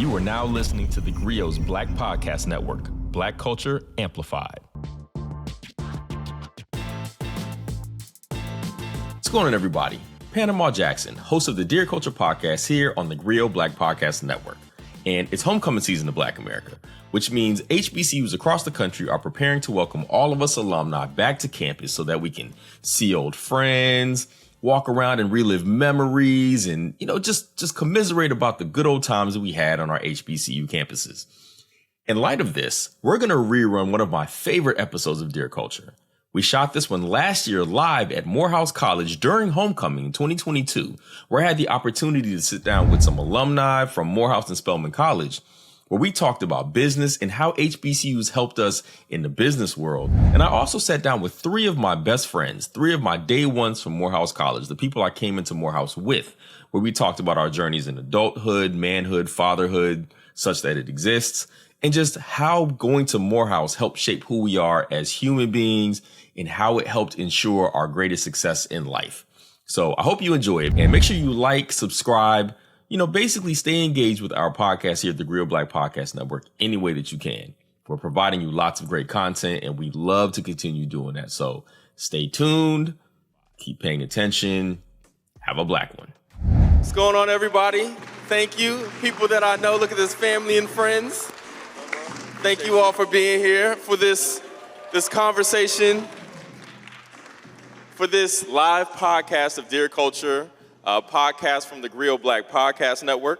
You are now listening to theGrio's Black Podcast Network, Black Culture Amplified. What's going on, everybody? Panama Jackson, host of the Dear Culture Podcast here on theGrio Black Podcast Network. And it's homecoming season to Black America, which means HBCUs across the country are preparing to welcome all of us alumni back to campus so that we can see old friends, walk around and relive memories, and, just commiserate about the good old times that we had on our HBCU campuses. In light of this, we're going to rerun one of my favorite episodes of Dear Culture. We shot this one last year live at Morehouse College during homecoming in 2022, where I had the opportunity to sit down with some alumni from Morehouse and Spelman College, where we talked about business and how HBCUs helped us in the business world. And I also sat down with three of my best friends, three of my day ones from Morehouse College, the people I came into Morehouse with, where we talked about our journeys in adulthood, manhood, fatherhood, such that it exists, and just how going to Morehouse helped shape who we are as human beings and how it helped ensure our greatest success in life. So I hope you enjoy it, and make sure you like, subscribe, basically stay engaged with our podcast here at the theGrio Black Podcast Network any way that you can. We're providing you lots of great content, and we love to continue doing that. So stay tuned, keep paying attention, have a black one. What's going on, everybody? Thank you. People that I know, look at this, family and friends. Thank you all for being here for this conversation, for this live podcast of Dear Culture, a podcast from the theGrio Black Podcast Network.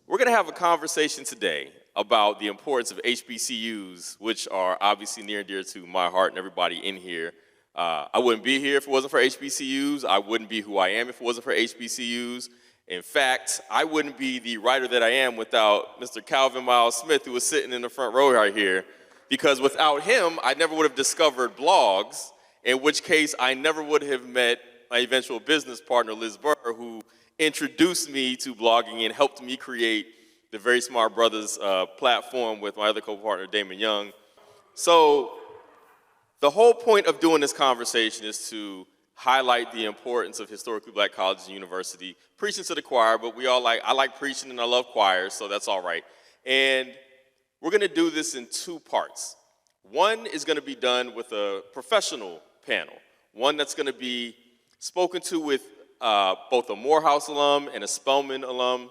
We're going to have a conversation today about the importance of HBCUs, which are obviously near and dear to my heart and everybody in here. I wouldn't be here if it wasn't for HBCUs. I wouldn't be who I am if it wasn't for HBCUs. In fact, I wouldn't be the writer that I am without Mr. Calvin Miles Smith, who was sitting in the front row right here, because without him, I never would have discovered blogs, in which case I never would have met my eventual business partner, Liz Burr, who introduced me to blogging and helped me create the Very Smart Brothers platform with my other co-partner, Damon Young. So the whole point of doing this conversation is to highlight the importance of historically Black colleges and university, preaching to the choir, but I like preaching and I love choirs, so that's all right. And we're gonna do this in two parts. One is gonna be done with a professional panel, one that's gonna be spoken to with both a Morehouse alum and a Spelman alum.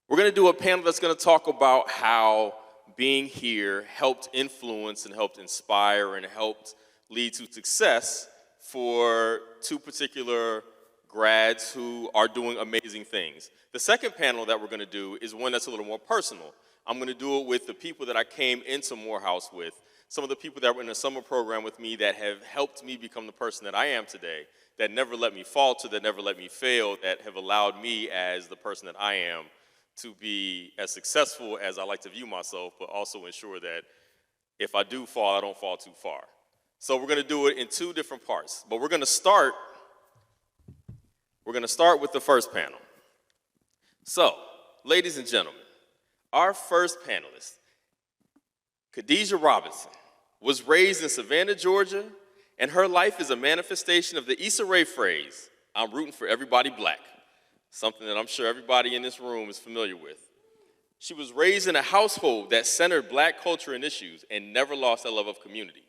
We're gonna do a panel that's gonna talk about how being here helped influence and helped inspire and helped lead to success for two particular grads who are doing amazing things. The second panel that we're gonna do is one that's a little more personal. I'm gonna do it with the people that I came into Morehouse with, some of the people that were in the summer program with me that have helped me become the person that I am today, that never let me falter, that never let me fail, that have allowed me as the person that I am to be as successful as I like to view myself, but also ensure that if I do fall, I don't fall too far. So we're gonna do it in two different parts, but we're gonna start with the first panel. So, ladies and gentlemen, our first panelist, Khadijah Robinson, was raised in Savannah, Georgia, and her life is a manifestation of the Issa Rae phrase, "I'm rooting for everybody black," something that I'm sure everybody in this room is familiar with. She was raised in a household that centered Black culture and issues and never lost that love of community.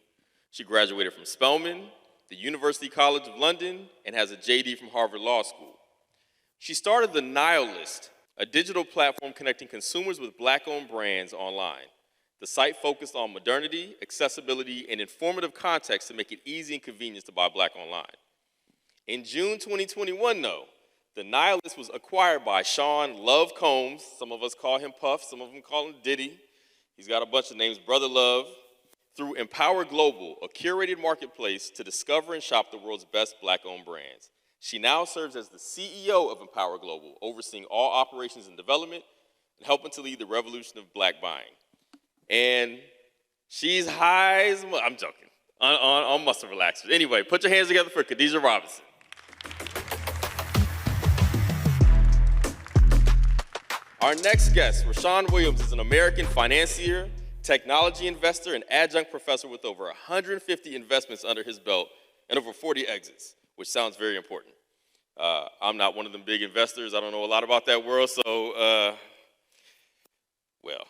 She graduated from Spelman, the University College of London, and has a JD from Harvard Law School. She started the Nihilist, a digital platform connecting consumers with Black-owned brands online. The site focused on modernity, accessibility, and informative context to make it easy and convenient to buy Black online. In June 2021, though, the Nihilist was acquired by Sean Love Combs. Some of us call him Puff, some of them call him Diddy. He's got a bunch of names, Brother Love, through Empower Global, a curated marketplace to discover and shop the world's best Black-owned brands. She now serves as the CEO of Empower Global, overseeing all operations and development and helping to lead the revolution of Black buying. And she's high as, I'm joking, on muscle relaxers. Anyway, put your hands together for Khadijah Robinson. Our next guest, Rashawn Williams, is an American financier, technology investor, and adjunct professor with over 150 investments under his belt and over 40 exits, which sounds very important. I'm not one of them big investors. I don't know a lot about that world, so Well,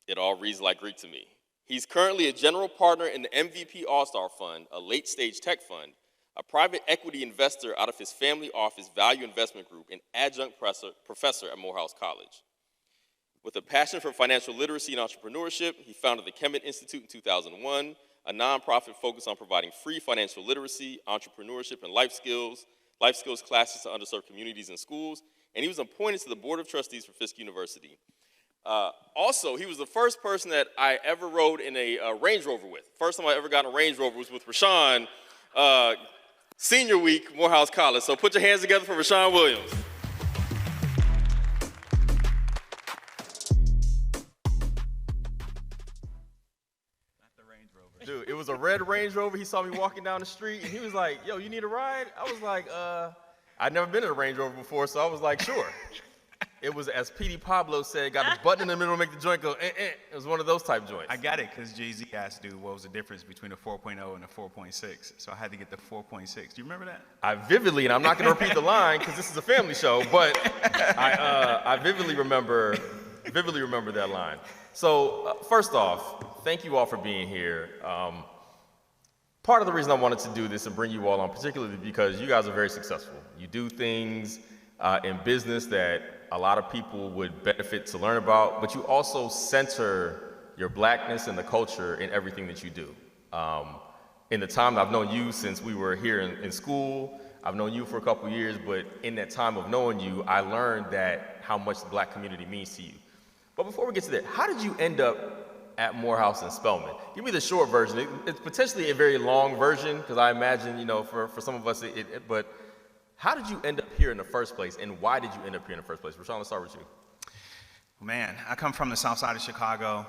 it all reads like Greek to me. He's currently a general partner in the MVP All-Star Fund, a late-stage tech fund, a private equity investor out of his family office Value Investment Group, and adjunct professor at Morehouse College. With a passion for financial literacy and entrepreneurship, he founded the Kemet Institute in 2001, a nonprofit focused on providing free financial literacy, entrepreneurship, and life skills classes to underserved communities and schools, and he was appointed to the Board of Trustees for Fisk University. Also, he was the first person that I ever rode in a Range Rover with. First time I ever got in a Range Rover was with Rashawn, senior week, Morehouse College. So put your hands together for Rashawn Williams. Dude, it was a red Range Rover. He saw me walking down the street, and he was like, yo, you need a ride? I was like, I'd never been in a Range Rover before, so I was like, sure. It was, as P.D. Pablo said, got a button in the middle to make the joint go, It was one of those type joints. I got it, because Jay-Z asked dude what was the difference between a 4.0 and a 4.6, so I had to get the 4.6. Do you remember that? I vividly, and I'm not going to repeat the line, because this is a family show, but I vividly remember that line. So, first off, thank you all for being here. Part of the reason I wanted to do this and bring you all on, particularly because you guys are very successful. You do things in business that a lot of people would benefit to learn about, but you also center your blackness and the culture in everything that you do. In the time I've known you since we were here in school, I've known you for a couple years, but in that time of knowing you, I learned that how much the black community means to you. But before we get to that, how did you end up at Morehouse and Spelman? Give me the short version. It's potentially a very long version, because I imagine, for some of us, but how did you end up here in the first place, and why did you end up here in the first place? Rashawn, let's start with you. Man, I come from the south side of Chicago.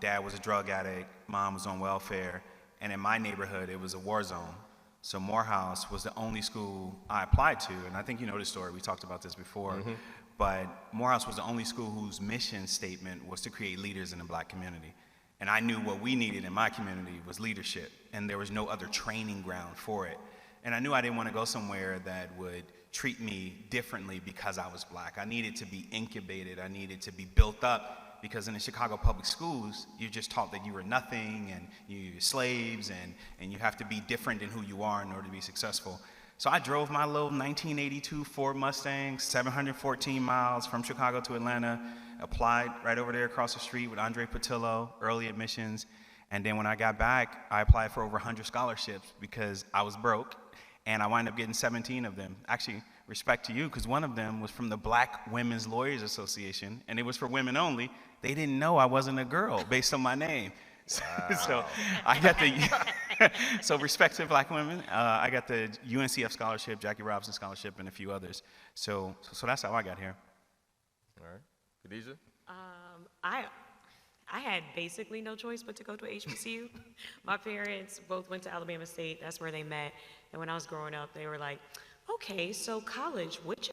Dad was a drug addict, mom was on welfare, and in my neighborhood, it was a war zone. So Morehouse was the only school I applied to, and I think you know the story, we talked about this before, but Morehouse was the only school whose mission statement was to create leaders in the black community. And I knew what we needed in my community was leadership, and there was no other training ground for it. And I knew I didn't want to go somewhere that would treat me differently because I was black. I needed to be incubated, I needed to be built up, because in the Chicago public schools, you're just taught that you were nothing, and you're slaves, and you have to be different than who you are in order to be successful. So I drove my little 1982 Ford Mustang, 714 miles from Chicago to Atlanta, applied right over there across the street with Andre Patillo, early admissions. And then when I got back, I applied for over 100 scholarships because I was broke, and I wound up getting 17 of them. Actually, respect to you, because one of them was from the Black Women's Lawyers Association, and it was for women only. They didn't know I wasn't a girl based on my name. Wow. So I got so respect to black women. I got the UNCF scholarship, Jackie Robinson scholarship, and a few others. So that's how I got here. All right. Khadijah? I had basically no choice but to go to HBCU. My parents both went to Alabama State. That's where they met. And when I was growing up, they were like, okay, so college, which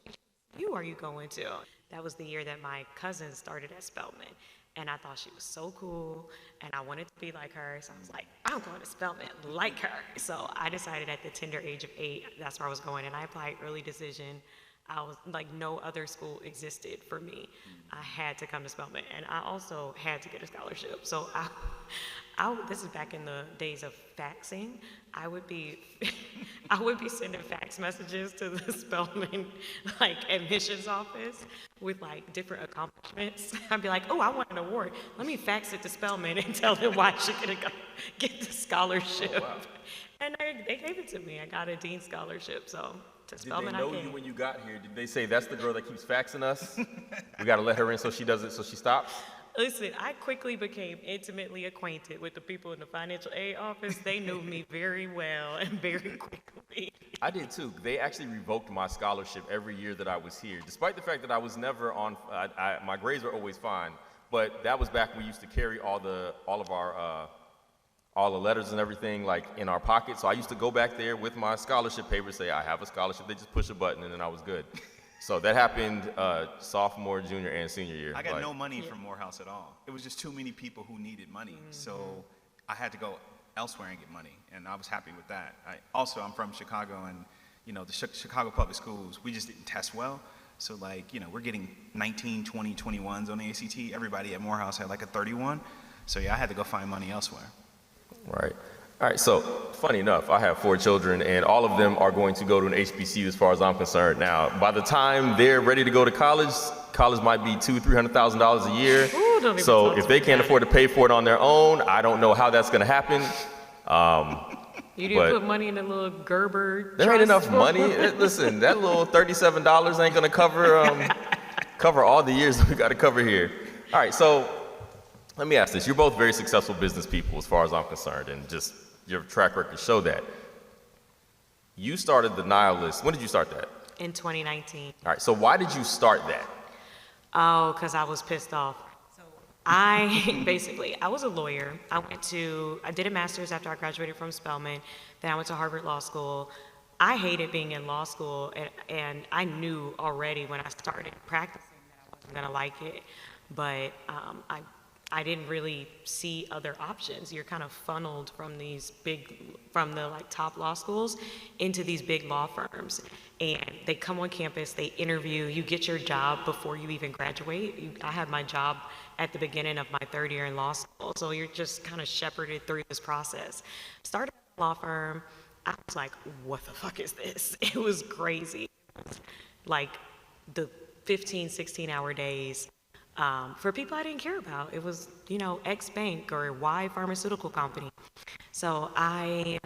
HBCU are you going to? That was the year that my cousin started at Spelman. And I thought she was so cool, and I wanted to be like her, so I was like, I'm going to Spelman like her. So I decided at the tender age of 8, that's where I was going, and I applied early decision. I was like, no other school existed for me. I had to come to Spelman, and I also had to get a scholarship. So this is back in the days of faxing. I would be sending fax messages to the Spelman admissions office with different accomplishments. I'd be like, oh, I want an award. Let me fax it to Spelman and tell them why she could get the scholarship. Oh, wow. And they gave it to me. I got a Dean scholarship, so to Spelman I came. Did they know you when you got here? Did they say, that's the girl that keeps faxing us? We got to let her in so she does it, so she stops? Listen, I quickly became intimately acquainted with the people in the financial aid office. They knew me very well and very quickly. I did too. They actually revoked my scholarship every year that I was here, despite the fact that I was never on, my grades were always fine, but that was back when we used to carry all the letters and everything in our pocket. So I used to go back there with my scholarship paper, say I have a scholarship. They just push a button and then I was good. So that happened sophomore, junior, and senior year. I got no money from Morehouse at all. It was just too many people who needed money. So I had to go elsewhere and get money, and I was happy with that. I'm from Chicago, and the Chicago public schools, we just didn't test well. So like, we're getting 19, 20, 21s on the ACT. Everybody at Morehouse had like a 31. So yeah, I had to go find money elsewhere. Right. All right, so funny enough, I have 4 children, and all of them are going to go to an HBCU as far as I'm concerned. Now, by the time they're ready to go to college might be $200,000–300,000 a year. Ooh, so if they can't afford to pay for it on their own, I don't know how that's going to happen. You didn't put money in a little Gerber. There ain't enough money. Listen, that little $37 ain't going to cover all the years that we got to cover here. All right, so let me ask this. You're both very successful business people as far as I'm concerned, and just your track record show that. You started the Nihilist. When did you start that? In 2019. All right, so why did you start that? Oh, because I was pissed off. So I was a lawyer. I did a master's after I graduated from Spelman. Then I went to Harvard Law School. I hated being in law school, and I knew already when I started practicing that I wasn't gonna like it. But I didn't really see other options. You're kind of funneled from the like top law schools into these big law firms. And they come on campus, they interview, you get your job before you even graduate. I had my job at the beginning of my 3rd year in law school. So you're just kind of shepherded through this process. Started at a law firm, I was like, what the fuck is this? It was crazy. Like the 15, 16-hour days. For people I didn't care about. It was, X bank or Y pharmaceutical company. So I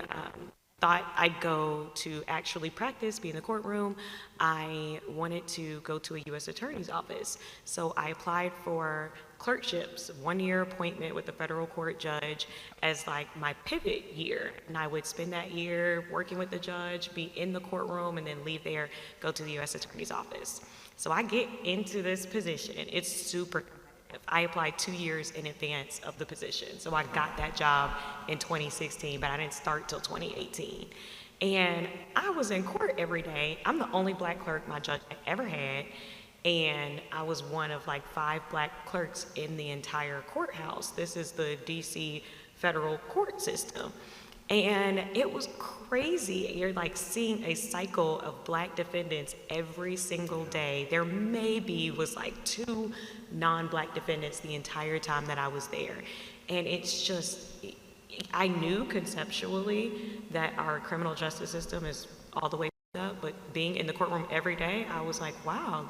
thought I'd go to actually practice, be in the courtroom. I wanted to go to a U.S. Attorney's office. So I applied for clerkships, 1-year appointment with the federal court judge as like my pivot year. And I would spend that year working with the judge, be in the courtroom, and then leave there, go to the U.S. Attorney's office. So I get into this position. It's super competitive. I applied 2 years in advance of the position. So I got that job in 2016, but I didn't start till 2018. And I was in court every day. I'm the only black clerk my judge ever had. And I was one of like 5 black clerks in the entire courthouse. This is the DC federal court system. And it was crazy. You're like seeing a cycle of black defendants every single day. There maybe was like 2 non-black defendants the entire time that I was there. And it's just, I knew conceptually that our criminal justice system is all the way up, but being in the courtroom every day, I was like, wow,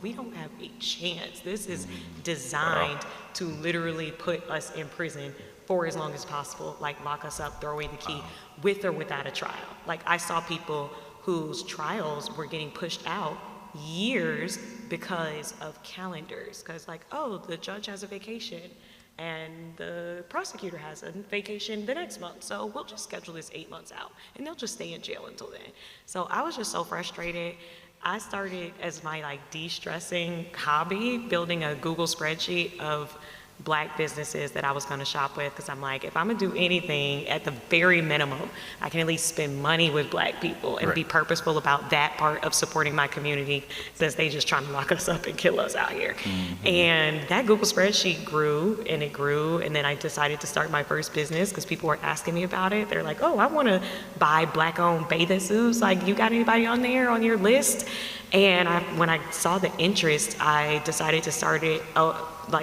we don't have a chance. This is designed to literally put us in prison for as long as possible, like lock us up, throw away the key, with or without a trial. Like I saw people whose trials were getting pushed out years because of calendars. Because like, oh, the judge has a vacation and the prosecutor has a vacation the next month. So we'll just schedule this 8 months out and they'll just stay in jail until then. So I was just so frustrated. I started as my like de-stressing hobby, building a Google spreadsheet of black businesses that I was gonna shop with, because I'm like, if I'm gonna do anything, at the very minimum, I can at least spend money with black people and be purposeful about that part of supporting my community, since they just trying to lock us up and kill us out here. And that Google spreadsheet grew, and then I decided to start my first business because people were asking me about it. They're like, oh, I wanna buy black-owned bathing suits. Like, you got anybody on there on your list? And when I saw the interest, I decided to start it,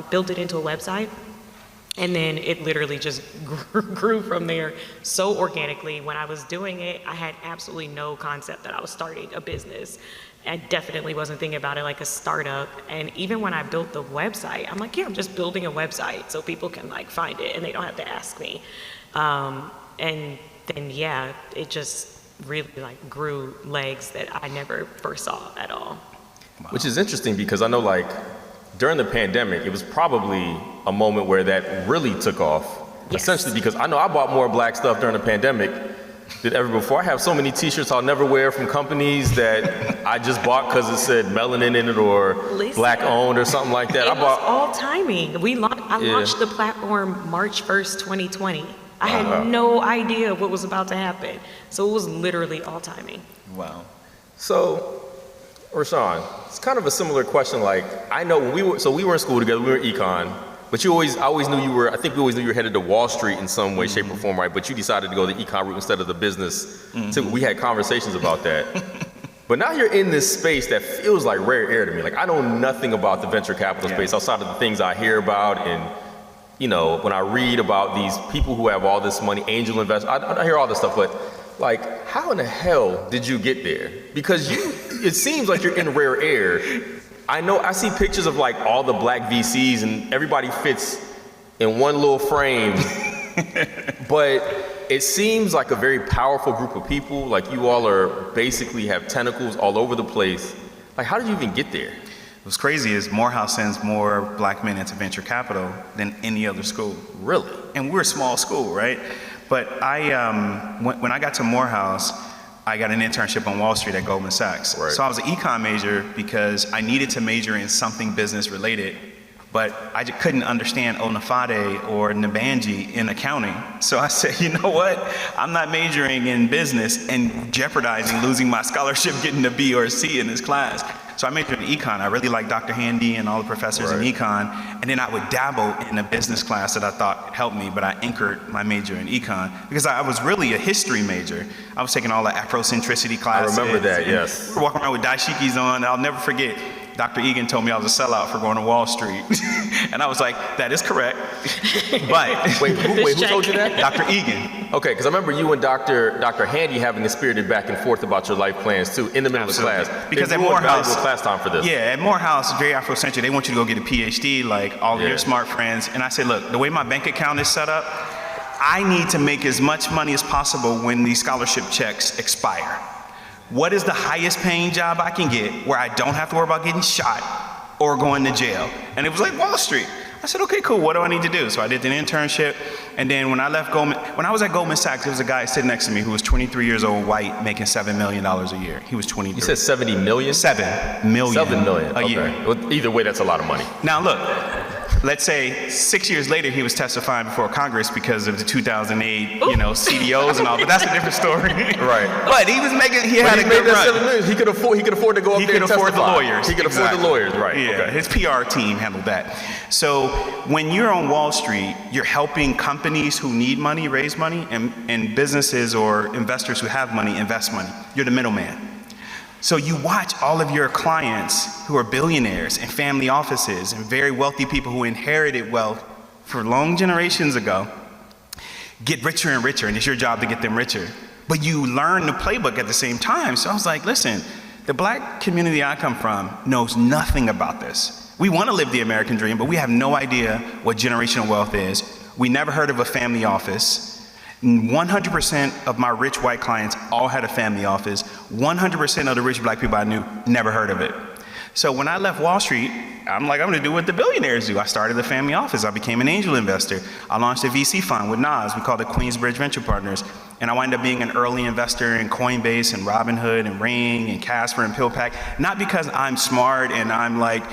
built it into a website. And then it literally just grew from there so organically. When I was doing it, I had absolutely no concept that I was starting a business. I definitely wasn't thinking about it like a startup. And even when I built the website, I'm like, yeah, I'm just building a website so people can like find it and they don't have to ask me. And then, yeah, it just really like grew legs that I never first saw at all. Which is interesting because I know like during the pandemic, it was probably a moment where that really took off. Yes. Essentially because I know I bought more black stuff during the pandemic than ever before. I have so many t-shirts I'll never wear from companies that I just bought because it said melanin in it or black owned or something like that. It was all timing. I launched the platform March 1st, 2020. I had no idea what was about to happen. So it was literally all timing. Wow. So, Rashawn, it's kind of a similar question. Like, I know when we were in school together, we were econ, but I always knew you were, I think we always knew you were headed to Wall Street in some way, shape or form, right? But you decided to go the econ route instead of the business. So we had conversations about that. But now you're in this space that feels like rare air to me. Like, I know nothing about the venture capital space outside of the things I hear about. And, you know, when I read about these people who have all this money, angel investors, I hear all this stuff, but like, how in the hell did you get there? Because it seems like you're in rare air. I know, I see pictures of like all the black VCs and everybody fits in one little frame, but it seems like a very powerful group of people. Like, you all are basically have tentacles all over the place. Like, how did you even get there? What's crazy is Morehouse sends more black men into venture capital than any other school. Really? And we're a small school, right? But when I got to Morehouse, I got an internship on Wall Street at Goldman Sachs. Right. So I was an econ major because I needed to major in something business related, but I just couldn't understand Onafade or Nabanji in accounting. So I said, you know what? I'm not majoring in business and jeopardizing losing my scholarship getting a B or a C in this class. So I majored in econ. I really liked Dr. Handy and all the professors in econ. And then I would dabble in a business class that I thought helped me, but I anchored my major in econ because I was really a history major. I was taking all the Afrocentricity classes. I remember that, yes. We were walking around with dashikis on. I'll never forget. Dr. Egan told me I was a sellout for going to Wall Street. And I was like, that is correct. But wait, who told you that? Dr. Egan. Okay, because I remember you and Dr. Handy having a spirited back and forth about your life plans too in the middle Absolutely. of class. Because at Morehouse, Morehouse, class time for this. Yeah, at Morehouse, very Afrocentric. They want you to go get a PhD, like all of your smart friends. And I said, look, the way my bank account is set up, I need to make as much money as possible when these scholarship checks expire. What is the highest paying job I can get where I don't have to worry about getting shot or going to jail? And it was like Wall Street. I said, okay, cool, what do I need to do? So I did an internship, and then when I left when I was at Goldman Sachs, there was a guy sitting next to me who was 23 years old, white, making $7 million a year. He was 23. You said 70 million? 7 million. 7 million a year. Well, either way, that's a lot of money. Now look, let's say 6 years later he was testifying before Congress because of the 2008, CDOs and all, but that's a different story. Right. But he was making, he had a good run. 7 million. He could afford to go up there and testify. He could afford the lawyers. He could afford the lawyers, right. Yeah, okay. His PR team handled that. So when you're on Wall Street, you're helping companies who need money raise money, and businesses or investors who have money invest money. You're the middleman. So you watch all of your clients who are billionaires and family offices and very wealthy people who inherited wealth for long generations ago get richer and richer, and it's your job to get them richer. But you learn the playbook at the same time. So I was like, listen, the black community I come from knows nothing about this. We want to live the American dream, but we have no idea what generational wealth is. We never heard of a family office. 100% of my rich white clients all had a family office. 100% of the rich black people I knew never heard of it. So when I left Wall Street, I'm like, I'm gonna do what the billionaires do. I started a family office. I became an angel investor. I launched a VC fund with Nas. We called it Queensbridge Venture Partners. And I wound up being an early investor in Coinbase and Robinhood and Ring and Casper and PillPack. Not because I'm smart and I'm like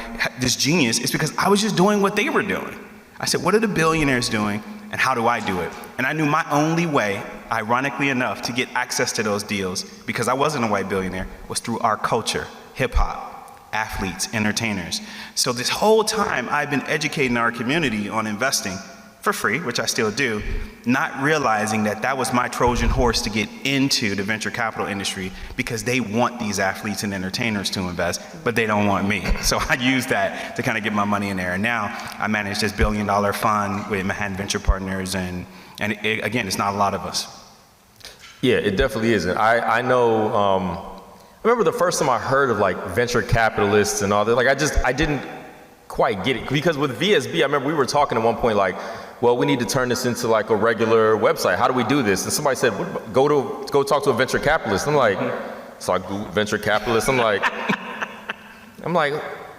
this genius, it's because I was just doing what they were doing. I said, what are the billionaires doing and how do I do it? And I knew my only way, ironically enough, to get access to those deals, because I wasn't a white billionaire, was through our culture, hip hop, athletes, entertainers. So this whole time I've been educating our community on investing for free, which I still do, not realizing that that was my Trojan horse to get into the venture capital industry, because they want these athletes and entertainers to invest, but they don't want me. So I used that to kind of get my money in there. And now I manage this $1 billion fund with Manhattan Venture Partners, and again, it's not a lot of us. Yeah, it definitely isn't. I know, I remember the first time I heard of like venture capitalists and all that, like I didn't quite get it, because with VSB, I remember we were talking at one point like, well, we need to turn this into like a regular website. How do we do this? And somebody said, go talk to a venture capitalist. I'm like, so I Googled venture capitalist. I'm like,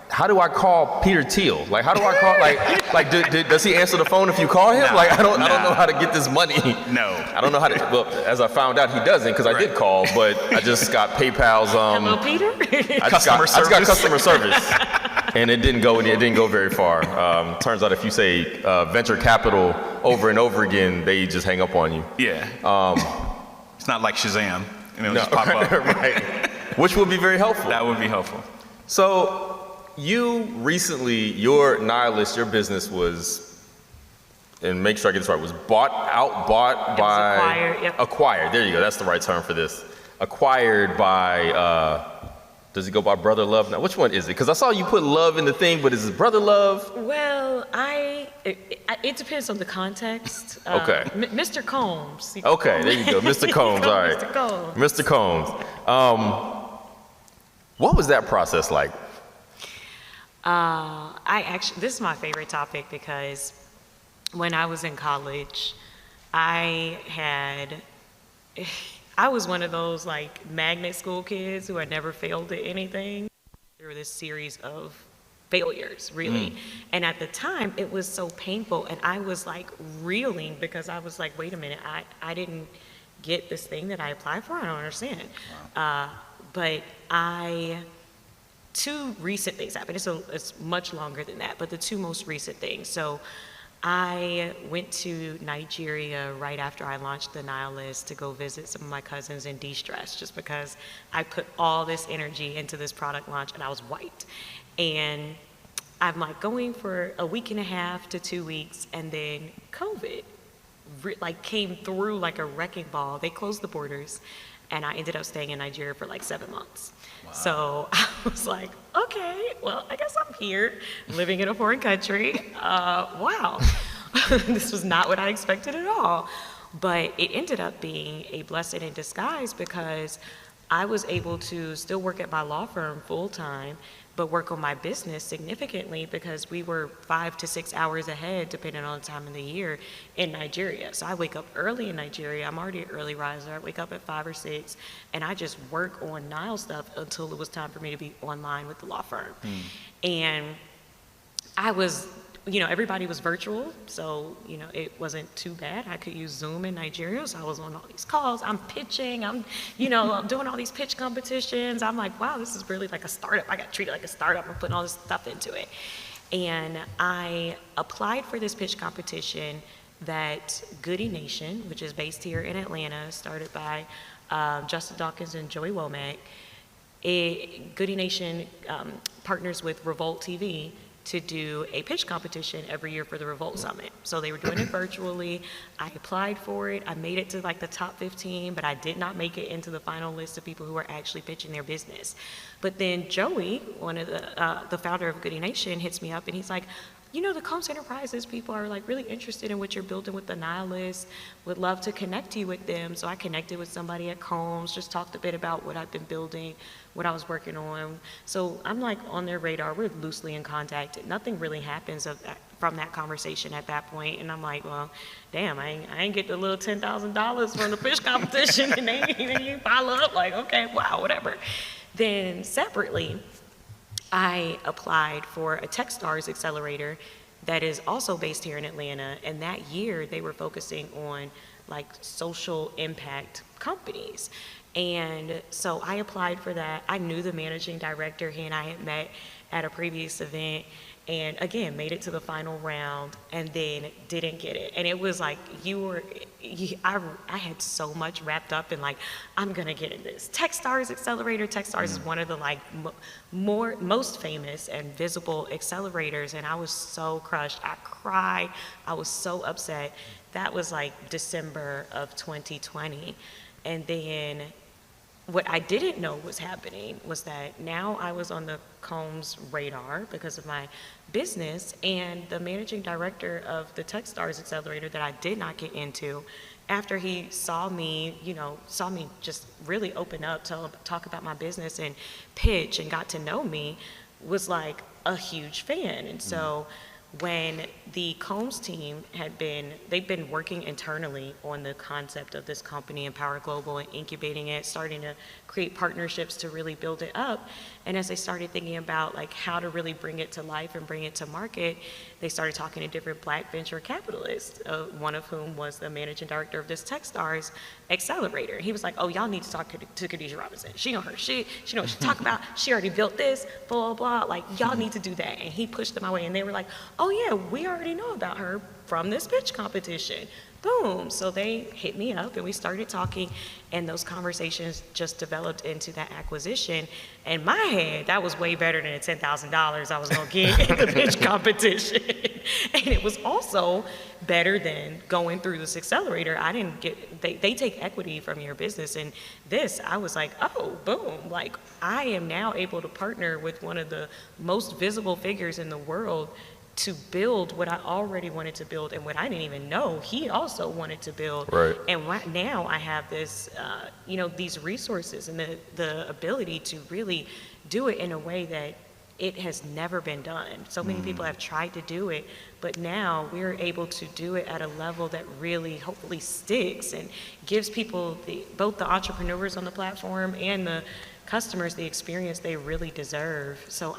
how do I call Peter Thiel? Like, how do I call, does he answer the phone if you call him? I don't know how to get this money. No. I don't know how to, well, as I found out, he doesn't, because I did call, but I just got PayPal's, Hello, Peter? I just got customer service. And it didn't go very far. Turns out if you say venture capital over and over again, they just hang up on you. Yeah. It's not like Shazam. And it'll just pop up. Right. Which would be very helpful. That would be helpful. So you recently, your Nihilist, your business was, and make sure I get this right, was acquired. Yep. Acquired. There you go. That's the right term for this. acquired by, does it go by Brother Love now? Which one is it? Because I saw you put Love in the thing, but is it Brother Love? Well, it depends on the context. Okay. Mr. Combs. Okay, there you go, Mr. Combs, all right. Mr. Combs. Mr. Combs. What was that process like? This is my favorite topic because when I was in college, I was one of those like magnet school kids who had never failed at anything. There were this series of failures, really. And at the time, it was so painful, and I was like reeling because I was like, wait a minute, I didn't get this thing that I applied for? I don't understand. Wow. But two recent things happened. It's much longer than that, but the two most recent things. So I went to Nigeria right after I launched the Nihilist to go visit some of my cousins and de-stress, just because I put all this energy into this product launch and I was wiped. And I'm like going for a week and a half to 2 weeks, and then COVID came through like a wrecking ball. They closed the borders, and I ended up staying in Nigeria for like 7 months. Wow. So I was like, okay, well, I guess I'm here living in a foreign country. Wow, this was not what I expected at all. But it ended up being a blessing in disguise because I was able to still work at my law firm full time, but work on my business significantly because we were 5 to 6 hours ahead, depending on the time of the year, in Nigeria. So I wake up early in Nigeria. I'm already an early riser. I wake up at 5 or 6, and I just work on Nile stuff until it was time for me to be online with the law firm. And I was, everybody was virtual, so, it wasn't too bad. I could use Zoom in Nigeria, so I was on all these calls. I'm pitching, I'm doing all these pitch competitions. I'm like, wow, this is really like a startup. I got treated like a startup. I'm putting all this stuff into it. And I applied for this pitch competition that Goody Nation, which is based here in Atlanta, started by Justin Dawkins and Joey Womack. Goody Nation partners with Revolt TV to do a pitch competition every year for the Revolt Summit. So they were doing it virtually. I applied for it. I made it to like the top 15, but I did not make it into the final list of people who are actually pitching their business. But then Joey, one of the founder of Goody Nation, hits me up and he's like, the Combs Enterprises people are like really interested in what you're building with the Nihilist, would love to connect you with them. So I connected with somebody at Combs, just talked a bit about what I've been building, what I was working on. So I'm like on their radar, we're loosely in contact. Nothing really happens from that conversation at that point. And I'm like, well, damn, I ain't get the little $10,000 from the pitch competition and they didn't follow up, like, okay, wow, whatever. Then separately, I applied for a Techstars accelerator that is also based here in Atlanta, and that year they were focusing on like social impact companies. And so I applied for that. I knew the managing director. He and I had met at a previous event, and again made it to the final round and then didn't get it. And it was like I had so much wrapped up in like, I'm gonna get in this Techstars accelerator. Techstars is one of the like most famous and visible accelerators, and I was so crushed. I cried. I was so upset. That was like December of 2020. And then what I didn't know was happening was that now I was on the Combs radar because of my business, and the managing director of the Techstars accelerator that I did not get into, after he saw me just really open up, talk about my business and pitch and got to know me, was like a huge fan. And so when the Combs team they've been working internally on the concept of this company, Empower Global, and incubating it, starting to create partnerships to really build it up. And as they started thinking about like how to really bring it to life and bring it to market, they started talking to different Black venture capitalists, one of whom was the managing director of this Techstars accelerator. He was like, oh, y'all need to talk to Khadijah Robinson. She know her shit. She know what she talk about. She already built this, blah, blah, blah. Like, y'all need to do that. And he pushed them my way, and they were like, oh yeah, we already know about her from this pitch competition. Boom. So they hit me up and we started talking, and those conversations just developed into that acquisition. In my head, that was way better than the $10,000 I was gonna get in the pitch competition. And it was also better than going through this accelerator. I didn't get, they take equity from your business. And this, I was like, oh, boom. Like, I am now able to partner with one of the most visible figures in the world to build what I already wanted to build and what I didn't even know he also wanted to build. Right. And now I have this, these resources and the ability to really do it in a way that it has never been done. So many people have tried to do it, but now we're able to do it at a level that really hopefully sticks and gives people, both the entrepreneurs on the platform and the customers, the experience they really deserve. So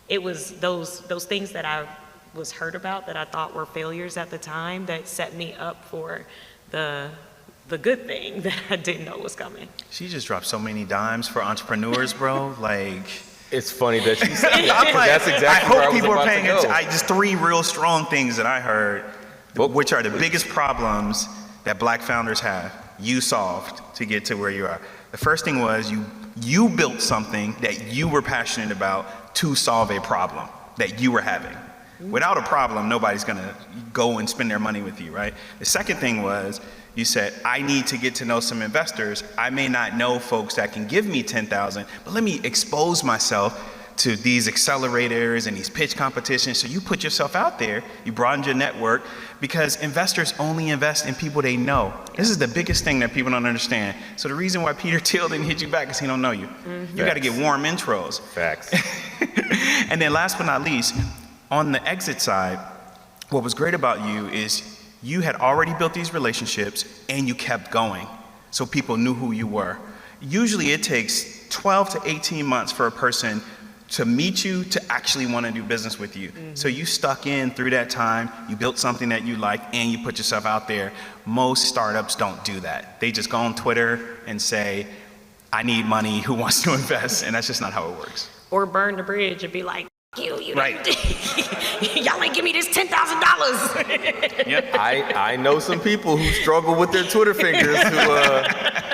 it was those things that I was hurt about that I thought were failures at the time that set me up for the good thing that I didn't know was coming. She just dropped so many dimes for entrepreneurs, bro. Like, It's funny that you said that. I'm like, That's exactly I where hope people was are about paying to go. attention. Just 3 real strong things that I heard, which are the biggest problems that Black founders have, you solved to get to where you are. The first thing was you built something that you were passionate about to solve a problem that you were having. Without a problem, nobody's gonna go and spend their money with you, right? The second thing was, you said, I need to get to know some investors. I may not know folks that can give me 10,000, but let me expose myself to these accelerators and these pitch competitions. So you put yourself out there, you broadened your network, because investors only invest in people they know. This is the biggest thing that people don't understand. So the reason why Peter Thiel didn't hit you back is he don't know you. You gotta get warm intros. Facts. And then last but not least, on the exit side, what was great about you is you had already built these relationships and you kept going. So people knew who you were. Usually it takes 12 to 18 months for a person to meet you, to actually want to do business with you. So you stuck in through that time, you built something that you like, and you put yourself out there. Most startups don't do that. They just go on Twitter and say, I need money, who wants to invest? And that's just not how it works. Or burn the bridge and be like, you Right. y'all ain't give me this $10,000. Yep. I know some people who struggle with their Twitter fingers who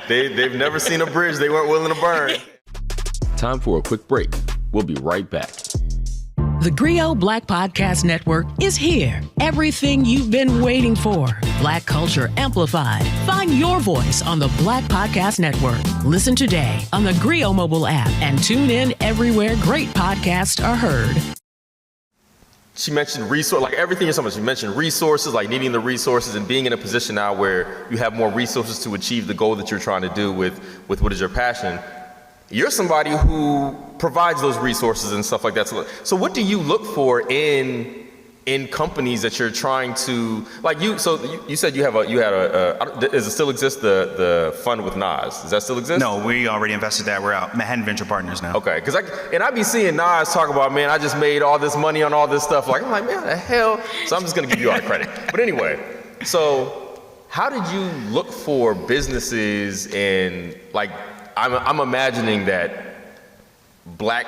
they've never seen a bridge they weren't willing to burn. Time for a quick break. We'll be right back. The GRIO Black Podcast Network is here. Everything you've been waiting for. Black culture amplified. Find your voice on the Black Podcast Network. Listen today on the GRIO mobile app and tune in everywhere great podcasts are heard. She mentioned like everything you're talking about. She mentioned resources, like needing the resources and being in a position now where you have more resources to achieve the goal that you're trying to do with what is your passion. You're somebody who provides those resources and stuff like that. So what do you look for in companies that you're trying to, like you said you had does it still exist, the fund with Nas? Does that still exist? No, we already invested that. We're out. Manhattan Venture Partners now. Okay, because I be seeing Nas talk about, man, I just made all this money on all this stuff. Like, I'm like, man, the hell? So I'm just gonna give you all the credit. But anyway, so how did you look for businesses and like, I'm imagining that black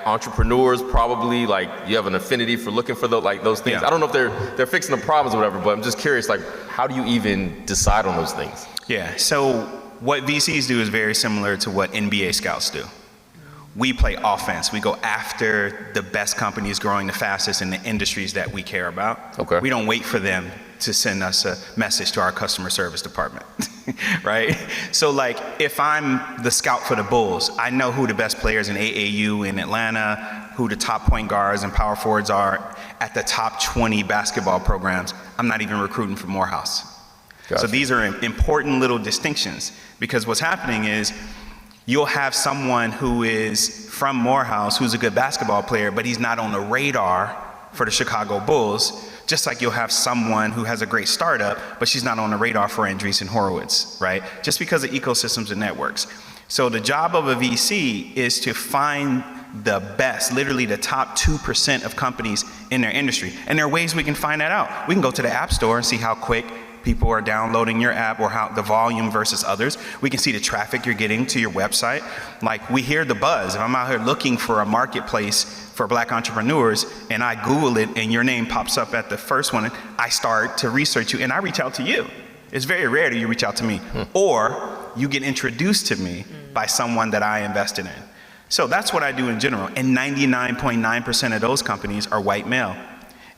entrepreneurs probably, like, you have an affinity for looking for those things. Yeah. I don't know if they're fixing the problems or whatever, but I'm just curious, like, how do you even decide on those things? Yeah, so what VCs do is very similar to what NBA scouts do. We play offense. We go after the best companies growing the fastest in the industries that we care about. Okay. We don't wait for them to send us a message to our customer service department, right? So like, if I'm the scout for the Bulls, I know who the best players in AAU in Atlanta, who the top point guards and power forwards are at the top 20 basketball programs. I'm not even recruiting for Morehouse. Gotcha. So these are important little distinctions, because what's happening is you'll have someone who is from Morehouse who's a good basketball player, but he's not on the radar for the Chicago Bulls, just like you'll have someone who has a great startup, but she's not on the radar for Andreessen Horowitz, right? Just because of ecosystems and networks. So the job of a VC is to find the best, literally the top 2% of companies in their industry. And there are ways we can find that out. We can go to the App Store and see how quick people are downloading your app, or how the volume versus others. We can see the traffic you're getting to your website. Like, we hear the buzz. If I'm out here looking for a marketplace for black entrepreneurs and I Google it and your name pops up at the first one, I start to research you and I reach out to you. It's very rare that you reach out to me, or you get introduced to me by someone that I invested in. So that's what I do in general. And 99.9% of those companies are white male.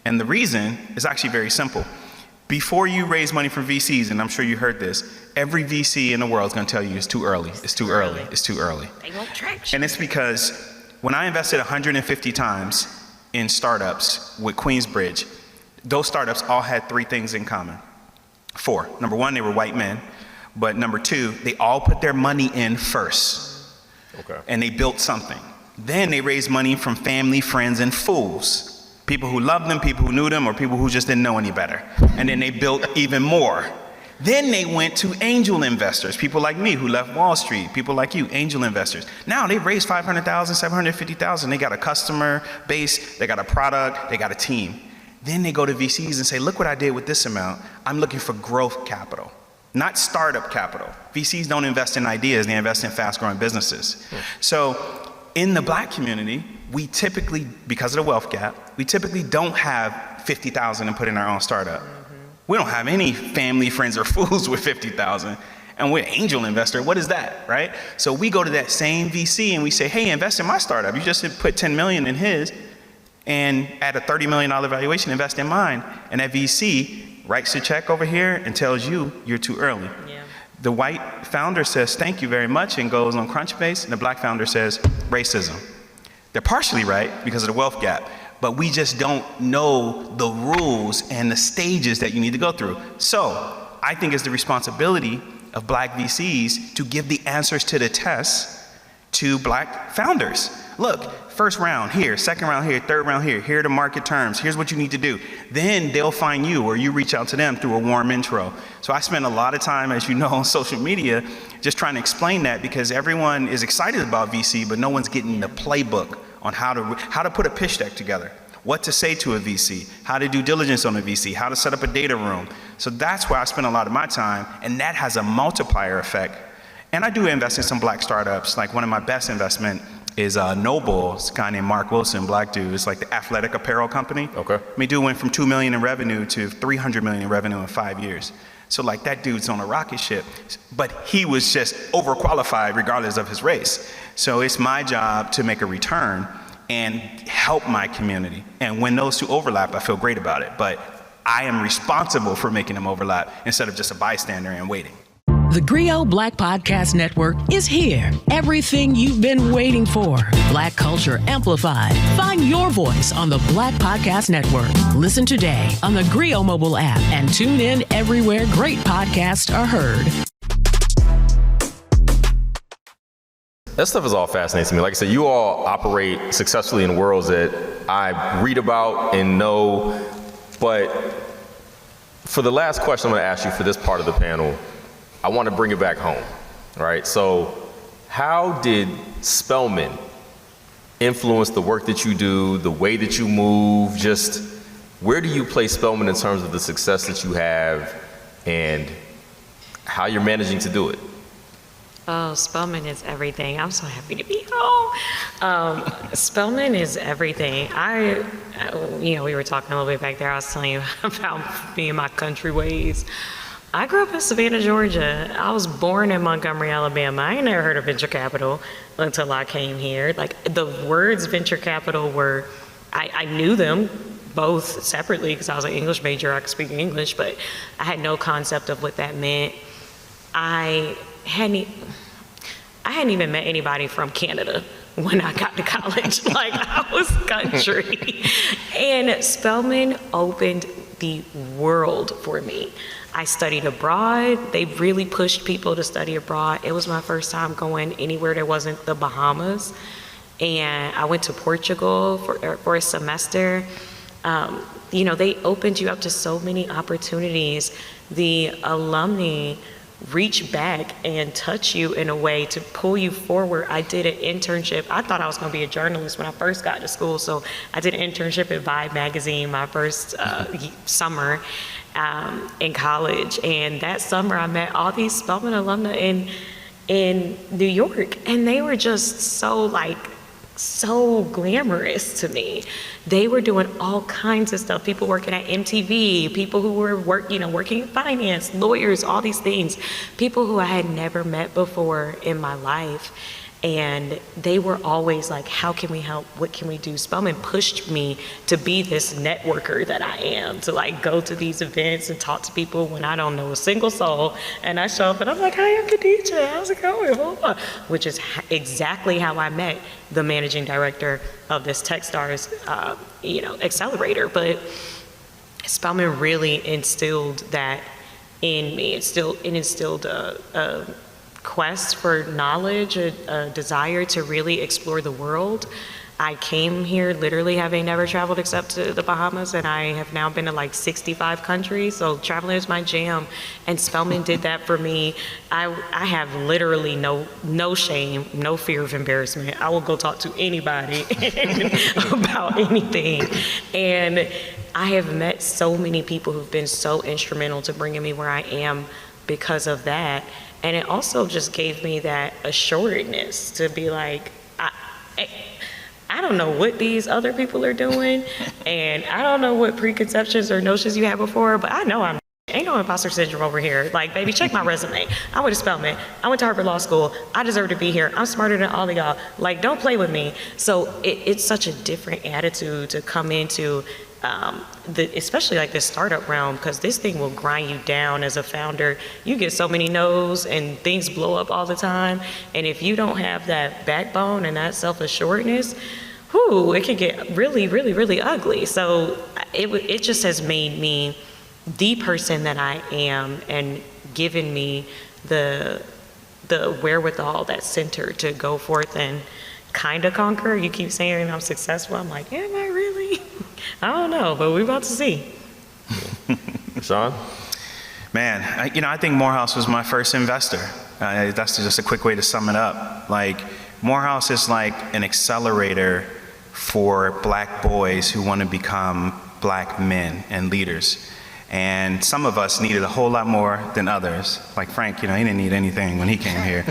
And the reason is actually very simple. Before you raise money from VCs, and I'm sure you heard this, every VC in the world is going to tell you it's too early, it's too early, it's too early. They want traction. And it's because when I invested 150 times in startups with Queensbridge, those startups all had 3 things in common. 4. Number 1, they were white men. But number 2, they all put their money in first. Okay. And they built something. Then they raised money from family, friends, and fools. People who loved them, people who knew them, or people who just didn't know any better. And then they built even more. Then they went to angel investors, people like me who left Wall Street, people like you, angel investors. Now they've raised 500,000, 750,000. They got a customer base, they got a product, they got a team. Then they go to VCs and say, look what I did with this amount. I'm looking for growth capital, not startup capital. VCs don't invest in ideas, they invest in fast growing businesses. So in the Black community, we typically, because of the wealth gap, we typically don't have 50,000 and put in our own startup. We don't have any family, friends, or fools with 50,000. And we're an angel investor. What is that, right? So we go to that same VC and we say, hey, invest in my startup. You just put 10 million in his, and at a $30 million valuation, invest in mine. And that VC writes a check over here and tells you you're too early. Yeah. The white founder says, thank you very much, and goes on Crunchbase, and the Black founder says, racism. They're partially right because of the wealth gap, but we just don't know the rules and the stages that you need to go through. So I think it's the responsibility of Black VCs to give the answers to the tests to Black founders. Look, first round here, second round here, third round here, here are the market terms, here's what you need to do. Then they'll find you, or you reach out to them through a warm intro. So I spend a lot of time, as you know, on social media just trying to explain that, because everyone is excited about VC, but no one's getting the playbook on how to put a pitch deck together, what to say to a VC, how to do diligence on a VC, how to set up a data room. So that's where I spend a lot of my time, and that has a multiplier effect. And I do invest in some Black startups. Like one of my best investment is Noble. It's a guy named Mark Wilson, Black dude. It's like the athletic apparel company. Okay. I mean, dude went from 2 million in revenue to 300 million in revenue in 5 years. So like that dude's on a rocket ship, but he was just overqualified regardless of his race. So it's my job to make a return and help my community. And when those two overlap, I feel great about it. But I am responsible for making them overlap instead of just a bystander and waiting. The TheGrio Black Podcast Network is here. Everything you've been waiting for. Black culture amplified. Find your voice on the Black Podcast Network. Listen today on the TheGrio mobile app and tune in everywhere great podcasts are heard. That stuff is all fascinating to me. Like I said, you all operate successfully in worlds that I read about and know. But for the last question I'm going to ask you for this part of the panel, I want to bring it back home, right? So how did Spelman influence the work that you do, the way that you move? Just where do you place Spelman in terms of the success that you have and how you're managing to do it? Oh, Spelman is everything. I'm so happy to be home. Spelman is everything. We were talking a little bit back there. I was telling you about me and my country ways. I grew up in Savannah, Georgia. I was born in Montgomery, Alabama. I ain't never heard of venture capital until I came here. Like the words venture capital were, I knew them both separately because I was an English major. I could speak English, but I had no concept of what that meant. I hadn't even met anybody from Canada when I got to college. Like I was country. And Spelman opened the world for me. I studied abroad. They really pushed people to study abroad. It was my first time going anywhere that wasn't the Bahamas. And I went to Portugal for a semester. They opened you up to so many opportunities. The alumni reach back and touch you in a way to pull you forward. I did an internship. I thought I was going to be a journalist when I first got to school, so I did an internship at Vibe magazine my first summer in college. And that summer I met all these Spelman alumni in New York, and they were just so glamorous to me. They were doing all kinds of stuff. People working at MTV, people who were working in finance, lawyers, all these things. People who I had never met before in my life. And they were always like, how can we help? What can we do? Spelman pushed me to be this networker that I am, to like go to these events and talk to people when I don't know a single soul. And I show up and I'm like, hi, I'm Khadija, how's it going? Which is exactly how I met the managing director of this Techstars, accelerator. But Spelman really instilled that in me. It instilled a quest for knowledge, a desire to really explore the world. I came here literally having never traveled except to the Bahamas, and I have now been to like 65 countries, so traveling is my jam, and Spelman did that for me. I have literally no shame, no fear of embarrassment. I will go talk to anybody about anything. And I have met so many people who've been so instrumental to bringing me where I am because of that. And it also just gave me that assuredness to be like, I don't know what these other people are doing, and I don't know what preconceptions or notions you had before, but I know ain't no imposter syndrome over here. Like, baby, check my resume. I went to Spelman. I went to Harvard Law School. I deserve to be here. I'm smarter than all of y'all. Like, don't play with me. So it's such a different attitude to come into especially like this startup realm, because this thing will grind you down as a founder. You get so many no's and things blow up all the time. And if you don't have that backbone and that self-assuredness, it can get really, really, really ugly. So it just has made me the person that I am and given me the wherewithal, that center to go forth and kind of conquer. You keep saying I'm successful. I'm like, am I really? I don't know, but we're about to see. Sean? Man, I think Morehouse was my first investor. That's just a quick way to sum it up. Like, Morehouse is like an accelerator for black boys who want to become black men and leaders. And some of us needed a whole lot more than others. Like Frank, he didn't need anything when he came here.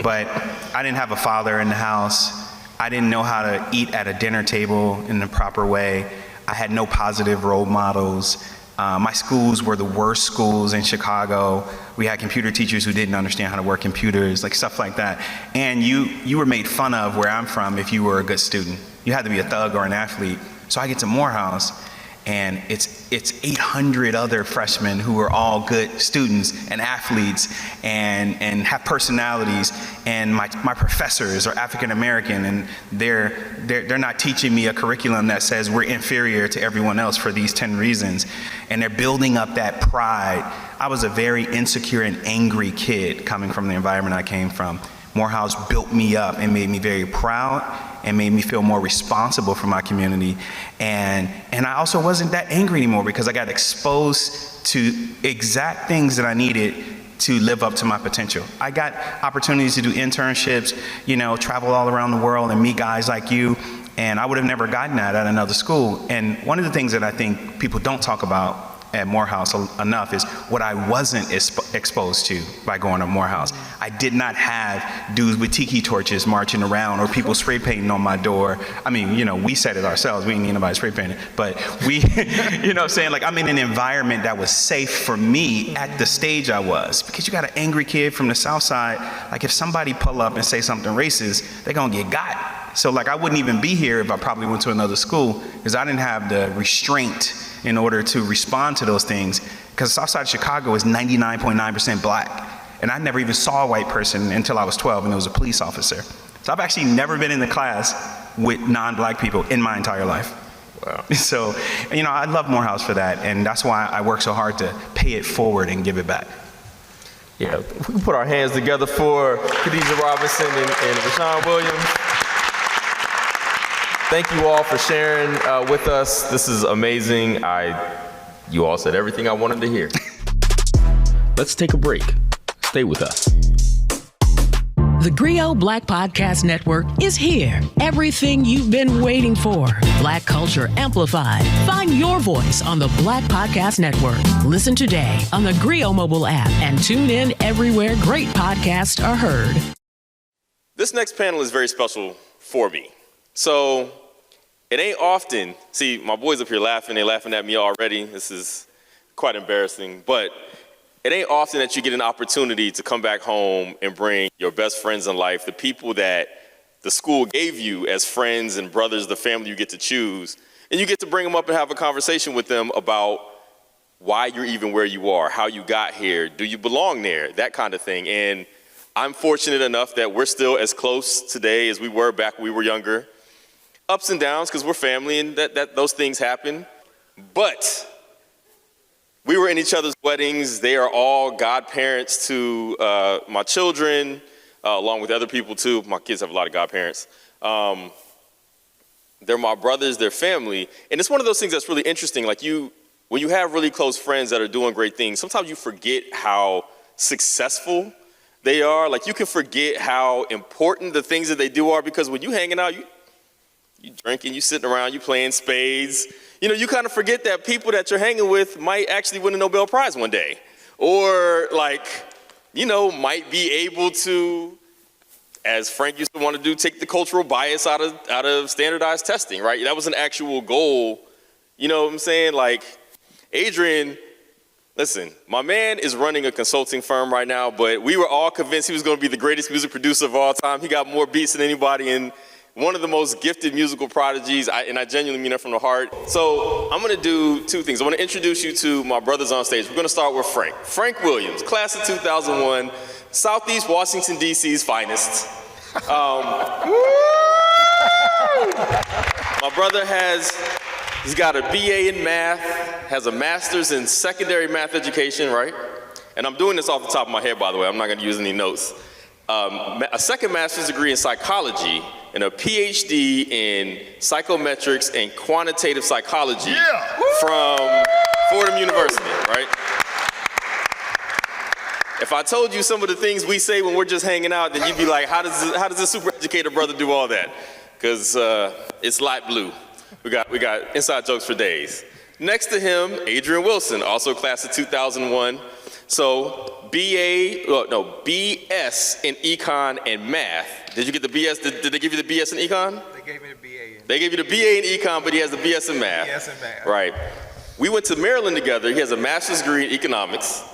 But I didn't have a father in the house. I didn't know how to eat at a dinner table in the proper way. I had no positive role models. My schools were the worst schools in Chicago. We had computer teachers who didn't understand how to work computers, like stuff like that. And you were made fun of where I'm from if you were a good student. You had to be a thug or an athlete. So I get to Morehouse, and it's 800 other freshmen who are all good students and athletes and have personalities, and my professors are African American, and they're not teaching me a curriculum that says we're inferior to everyone else for these 10 reasons, and they're building up that pride. I was a very insecure and angry kid coming from the environment I came from. Morehouse built me up and made me very proud and made me feel more responsible for my community. And I also wasn't that angry anymore because I got exposed to exact things that I needed to live up to my potential. I got opportunities to do internships, travel all around the world and meet guys like you, and I would have never gotten that at another school. And one of the things that I think people don't talk about at Morehouse enough is what I wasn't exposed to by going to Morehouse. I did not have dudes with tiki torches marching around or people spray painting on my door. I mean, we said it ourselves. We didn't need nobody spray painting, but we, what I'm saying? Like, I'm in an environment that was safe for me at the stage I was, because you got an angry kid from the South Side. Like, if somebody pull up and say something racist, they're gonna get got. So like, I wouldn't even be here if I probably went to another school, because I didn't have the restraint in order to respond to those things, because Southside Chicago is 99.9% black. And I never even saw a white person until I was 12, and it was a police officer. So I've actually never been in the class with non-black people in my entire life. Wow. So, I love Morehouse for that, and that's why I work so hard to pay it forward and give it back. Yeah, we can put our hands together for Khadija Robinson and Rashawn Williams. Thank you all for sharing with us. This is amazing. You all said everything I wanted to hear. Let's take a break. Stay with us. The GRIO Black Podcast Network is here. Everything you've been waiting for. Black culture amplified. Find your voice on the Black Podcast Network. Listen today on the GRIO mobile app and tune in everywhere great podcasts are heard. This next panel is very special for me. So it ain't often, see, my boys up here laughing, they're laughing at me already. This is quite embarrassing, but it ain't often that you get an opportunity to come back home and bring your best friends in life, the people that the school gave you as friends and brothers, the family you get to choose, and you get to bring them up and have a conversation with them about why you're even where you are, how you got here, do you belong there, that kind of thing. And I'm fortunate enough that we're still as close today as we were back when we were younger. Ups and downs, because we're family and that those things happen. But we were in each other's weddings. They are all godparents to my children, along with other people too. My kids have a lot of godparents. They're my brothers, they're family. And it's one of those things that's really interesting. Like when you have really close friends that are doing great things, sometimes you forget how successful they are. Like you can forget how important the things that they do are, because when you hanging out, you drinking, you sitting around, you playing spades. You know, you kind of forget that people that you're hanging with might actually win a Nobel Prize one day. Or like, you know, might be able to, as Frank used to want to do, take the cultural bias out of standardized testing, right? That was an actual goal. You know what I'm saying? Like, Adrian, listen, my man is running a consulting firm right now, but we were all convinced he was going to be the greatest music producer of all time. He got more beats than anybody, and one of the most gifted musical prodigies, and I genuinely mean that from the heart. So I'm going to do two things. I want to introduce you to my brothers on stage. We're going to start with Frank. Frank Williams, class of 2001, Southeast Washington, D.C.'s finest. My brother he's got a BA in math, has a master's in secondary math education, right? And I'm doing this off the top of my head, by the way. I'm not going to use any notes. A second master's degree in psychology and a PhD in psychometrics and quantitative psychology from Fordham University, right? If I told you some of the things we say when we're just hanging out, then you'd be like, how does this super educated brother do all that? Because it's light blue. We got inside jokes for days. Next to him, Adrian Wilson, also class of 2001. So BS in econ and math. Did you get the BS? Did they give you the BS in econ? They gave me the BA. They gave you the BA in econ, but he has the BS in math. BS in math. Right. We went to Maryland together. He has a master's degree in economics,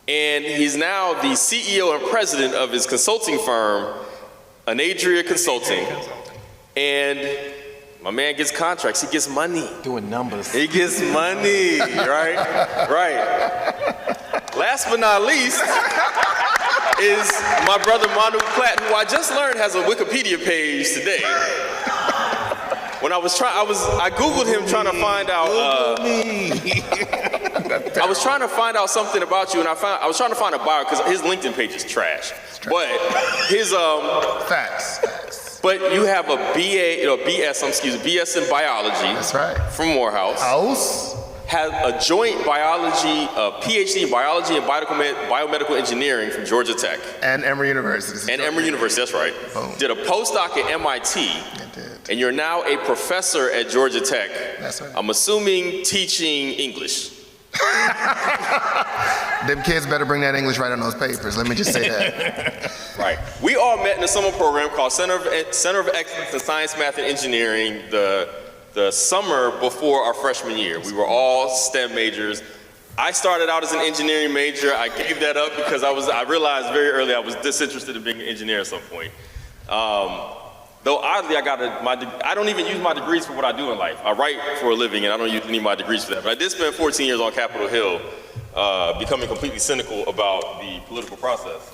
and he's now the CEO and president of his consulting firm, Anadria Consulting. And my man gets contracts. He gets money. Doing numbers. He gets money, right? Right. Last but not least is my brother Manu Platt, who I just learned has a Wikipedia page today. When I Googled him trying to find out. I was trying to find out something about you, and I was trying to find a bio because his LinkedIn page is trash. But his Facts. But you have a BS in biology. That's right. From Morehouse. Has a joint PhD in biology and biomedical engineering from Georgia Tech. And Emory University. That's right. Boom. Did a postdoc at MIT. I did. And you're now a professor at Georgia Tech. That's right. I'm assuming teaching English. Them kids better bring that English right on those papers. Let me just say that. Right. We all met in a summer program called Center of Excellence in Science, Math, and Engineering the summer before our freshman year. We were all STEM majors. I started out as an engineering major. I gave that up because I realized very early I was disinterested in being an engineer at some point. Though oddly, I don't even use my degrees for what I do in life. I write for a living and I don't use any of my degrees for that. But I did spend 14 years on Capitol Hill, becoming completely cynical about the political process.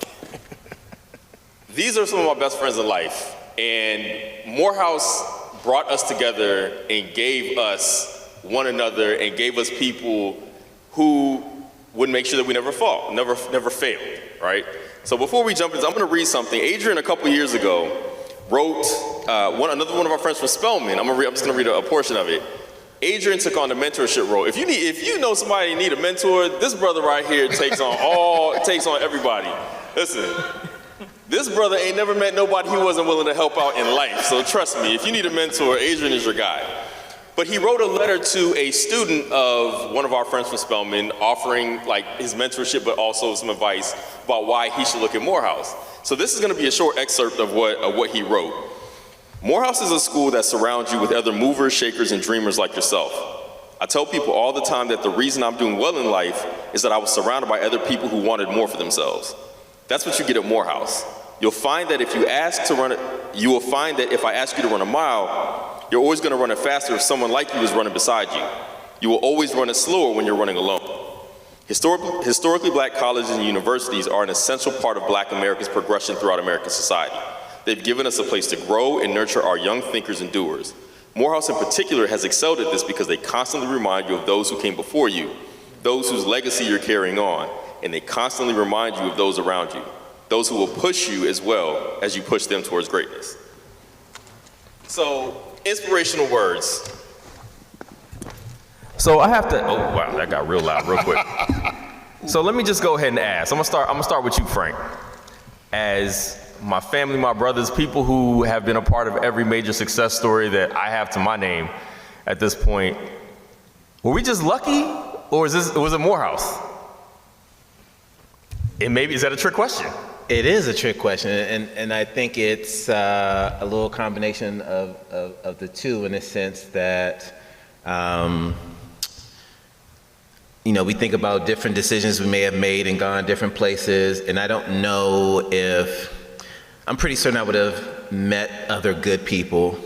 These are some of my best friends in life. And Morehouse brought us together and gave us one another and gave us people who would make sure that we never fall, never failed, right? So before we jump into, I'm gonna read something. Adrian, a couple years ago, wrote, another one of our friends from Spelman, I'm just gonna read a portion of it. Adrian took on the mentorship role. If you know somebody need a mentor, this brother right here takes on everybody. Listen. This brother ain't never met nobody he wasn't willing to help out in life. So trust me, if you need a mentor, Adrian is your guy. But he wrote a letter to a student of one of our friends from Spelman, offering like his mentorship, but also some advice about why he should look at Morehouse. So this is gonna be a short excerpt of what he wrote. Morehouse is a school that surrounds you with other movers, shakers, and dreamers like yourself. I tell people all the time that the reason I'm doing well in life is that I was surrounded by other people who wanted more for themselves. That's what you get at Morehouse. You'll find that if I ask you to run a mile, you're always gonna run it faster if someone like you is running beside you. You will always run it slower when you're running alone. Historically black colleges and universities are an essential part of black America's progression throughout American society. They've given us a place to grow and nurture our young thinkers and doers. Morehouse in particular has excelled at this because they constantly remind you of those who came before you, those whose legacy you're carrying on, and they constantly remind you of those around you, those who will push you as well as you push them towards greatness. So, inspirational words. So I have to, oh wow, that got real loud real quick. So let me just go ahead and ask. I'm gonna start with you, Frank. As my family, my brothers, people who have been a part of every major success story that I have to my name at this point, were we just lucky, or was it Morehouse? And maybe, is that a trick question? It is a trick question, and I think it's a little combination of the two, in the sense that, we think about different decisions we may have made and gone different places, and I don't know I'm pretty certain I would have met other good people.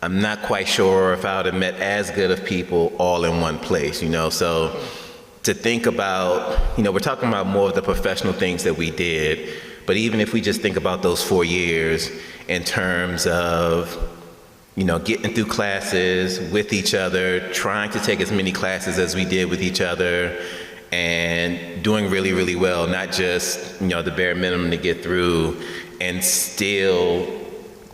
I'm not quite sure if I would have met as good of people all in one place, so to think about, we're talking about more of the professional things that we did, but even if we just think about those 4 years in terms of, getting through classes with each other, trying to take as many classes as we did with each other, and doing really, really well, not just, the bare minimum to get through, and still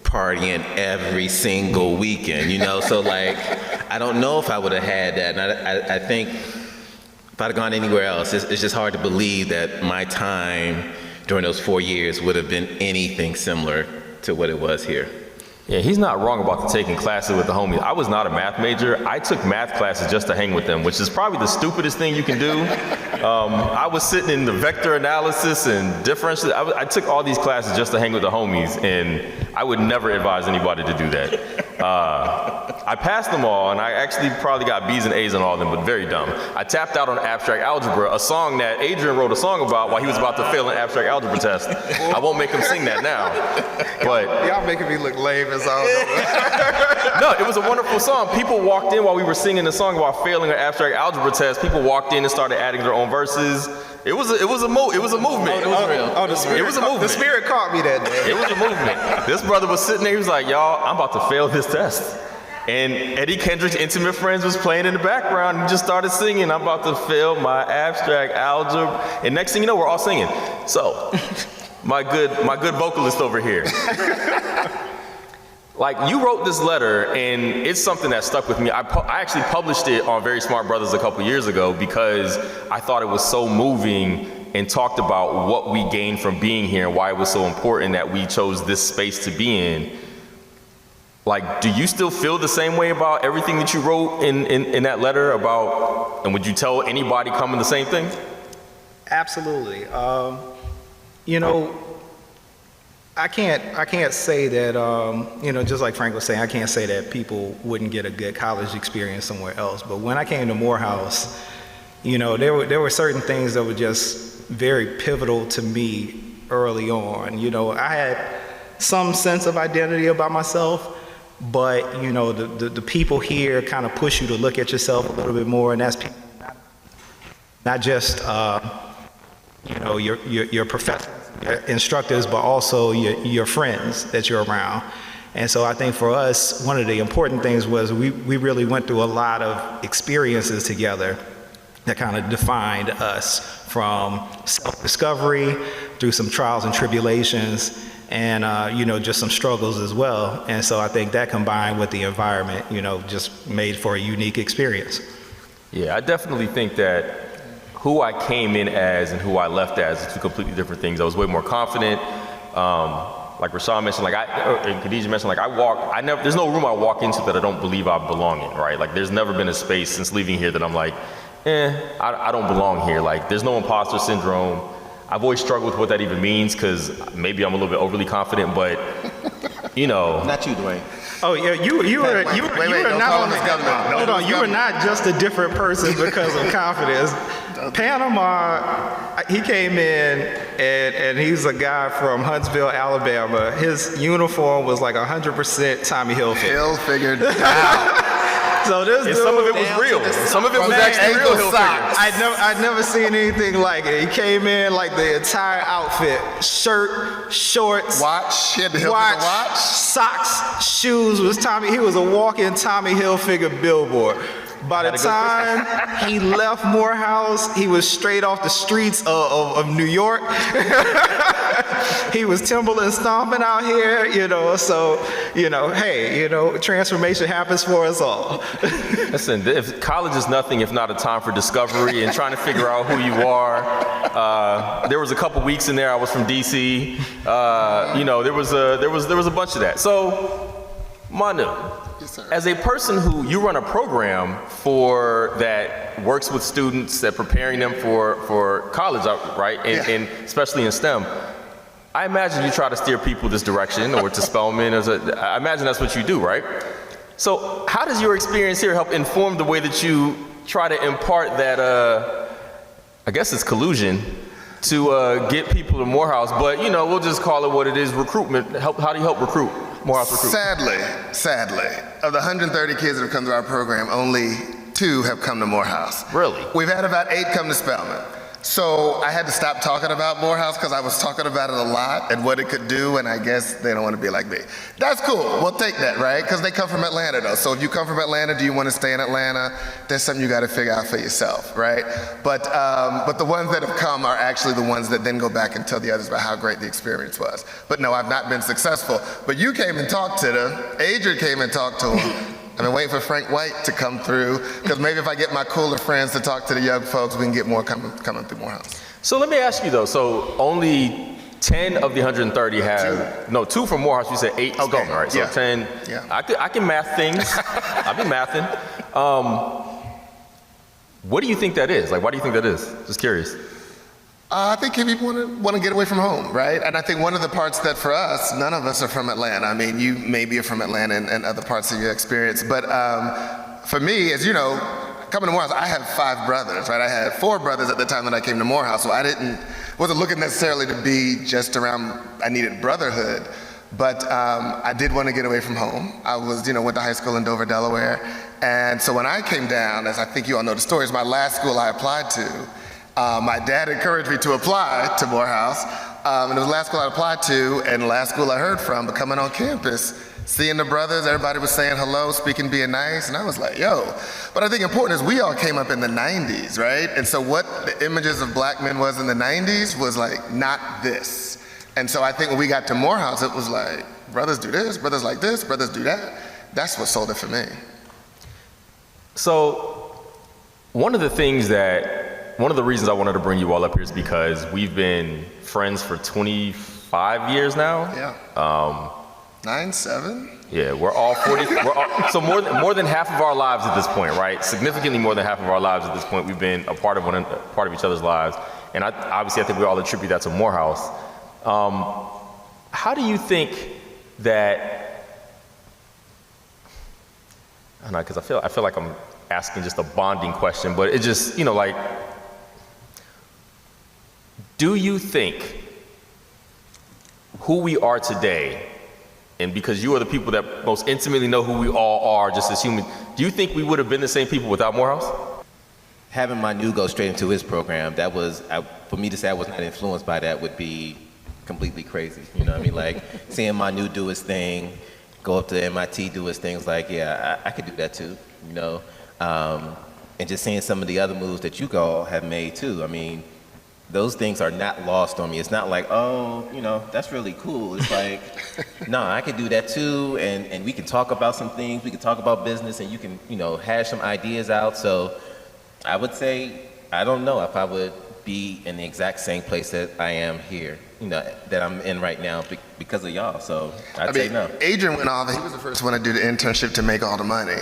partying every single weekend, so I don't know if I would have had that, and I think if I'd have gone anywhere else, it's just hard to believe that my time during those 4 years would have been anything similar to what it was here. Yeah, he's not wrong about the taking classes with the homies. I was not a math major. I took math classes just to hang with them, which is probably the stupidest thing you can do. I was sitting in the vector analysis and differential. I took all these classes just to hang with the homies, and I would never advise anybody to do that. I passed them all, and I actually probably got B's and A's on all of them, but very dumb. I tapped out on abstract algebra, a song that Adrian wrote a song about while he was about to fail an abstract algebra test. I won't make him sing that now, but Y'all making me look lame as all. no, it was a wonderful song. People walked in while we were singing the song about failing an abstract algebra test. People walked in and started adding their own verses. It was a movement. It was real. Oh, the spirit. It was a movement. The spirit caught me that day. It was a movement. This brother was sitting there, he was like, y'all, I'm about to fail this test. And Eddie Kendrick's Intimate Friends was playing in the background. He just started singing, I'm about to fail my abstract algebra. And next thing you know, we're all singing. So, my good vocalist over here. Like, you wrote this letter, and it's something that stuck with me. I actually published it on Very Smart Brothers a couple years ago because I thought it was so moving and talked about what we gained from being here and why it was so important that we chose this space to be in. Like, do you still feel the same way about everything that you wrote in that letter about, and would you tell anybody coming the same thing? Absolutely. I can't say that, just like Frank was saying, I can't say that people wouldn't get a good college experience somewhere else. But when I came to Morehouse, there were certain things that were just very pivotal to me early on. I had some sense of identity about myself, but, the people here kind of push you to look at yourself a little bit more, and that's not just, your professors, instructors, but also your friends that you're around. And so I think for us, one of the important things was we really went through a lot of experiences together that kind of defined us, from self-discovery through some trials and tribulations, and just some struggles as well. And so I think that combined with the environment, just made for a unique experience. Yeah, I definitely think that who I came in as and who I left as are two completely different things. I was way more confident. Like Rashawn mentioned, and Khadijah mentioned, there's no room I walk into that I don't believe I belong in, right? Like, there's never been a space since leaving here that I'm like, I don't belong here. Like, there's no imposter syndrome. I've always struggled with what that even means, because maybe I'm a little bit overly confident, but, Not you, Dwayne. Oh yeah, you were don't not call on him his government. Hold on, you were not just a different person because of confidence. Panama, he came in and he's a guy from Huntsville, Alabama. His uniform was like 100% Tommy Hilfiger. Hilfiger. So this dude, Some of it was real. Some of it was actually real Hilfiger. I'd never seen anything like it. He came in like the entire outfit, shirt, shorts, Watch. He had the Hilfiger watch. socks, shoes. Was Tommy? He was a walking Tommy Hilfiger billboard. By the time he left Morehouse, he was straight off the streets of New York. He was Timberland stomping out here, so, hey, transformation happens for us all. Listen, if college is nothing if not a time for discovery and trying to figure out who you are. There was a couple weeks in there. I was from DC. There was a bunch of that. So, Manu, Yes, sir. as a person who you run a program for that works with students, that preparing them for college, right? And especially in STEM. I imagine you try to steer people this direction or to Spelman. I imagine that's what you do, right? So how does your experience here help inform the way that you try to impart that, I guess it's collusion, to get people to Morehouse, but we'll just call it what it is, recruitment. How do you help recruit, Morehouse recruit? Sadly, of the 130 kids that have come to our program, only 2 have come to Morehouse. Really? We've had about 8 come to Spelman. So I had to stop talking about Morehouse because I was talking about it a lot and what it could do, and I guess they don't want to be like me. That's cool. We'll take that, right? Because they come from Atlanta, though. So if you come from Atlanta, do you want to stay in Atlanta? That's something you got to figure out for yourself, right? But the ones that have come are actually the ones that then go back and tell the others about how great the experience was. But no, I've not been successful. But you came and talked to them. Adrian came and talked to them. I've been waiting for Frank White to come through, because maybe if I get my cooler friends to talk to the young folks, we can get more coming through Morehouse. So let me ask you though, so only 10 of the 130 have, 2 from Morehouse, you said 8 Spelman, right? So yeah. 10, Yeah. I can math things, I've been mathing. What do you think that is? Like, why do you think that is? Just curious. I think people want to get away from home, right? And I think one of the parts that for us, none of us are from Atlanta. I mean, you maybe are from Atlanta and other parts of your experience. But for me, as you know, coming to Morehouse, I have 5 brothers, right? I had 4 brothers at the time that I came to Morehouse, so I wasn't looking necessarily to be just around, I needed brotherhood. But I did want to get away from home. I was, went to high school in Dover, Delaware. And so when I came down, as I think you all know the story, it's my last school I applied to. My dad encouraged me to apply to Morehouse, and it was the last school I applied to, and the last school I heard from. But coming on campus, seeing the brothers, everybody was saying hello, speaking, being nice, and I was like, yo. But I think important is we all came up in the 90s, right? And so what the images of black men was in the 90s was like, not this. And so I think when we got to Morehouse, it was like, brothers do this, brothers like this, brothers do that. That's what sold it for me. So one of the reasons I wanted to bring you all up here is because we've been friends for 25 years now. Yeah. 9, 7? Yeah, we're all 40. So more than half of our lives at this point, right? Significantly more than half of our lives at this point, we've been a part of each other's lives. And I think we all attribute that to Morehouse. How do you think that? I don't know, because I feel like I'm asking just a bonding question, but it just, do you think who we are today, and because you are the people that most intimately know who we all are just as humans, do you think we would have been the same people without Morehouse? Having Manu go straight into his program, that was, for me to say I was not influenced by that would be completely crazy. You know what I mean? Like, seeing Manu do his thing, go up to MIT, do his things, like, yeah, I could do that too, and just seeing some of the other moves that you all have made too. I mean, those things are not lost on me. It's not like, oh, that's really cool. It's like, no, I could do that too, and we can talk about some things, we can talk about business, and you can, hash some ideas out. So I would say, I don't know if I would be in the exact same place that I am here, that I'm in right now because of y'all. So I'd say no. Adrian went off. He was the first one to do the internship to make all the money.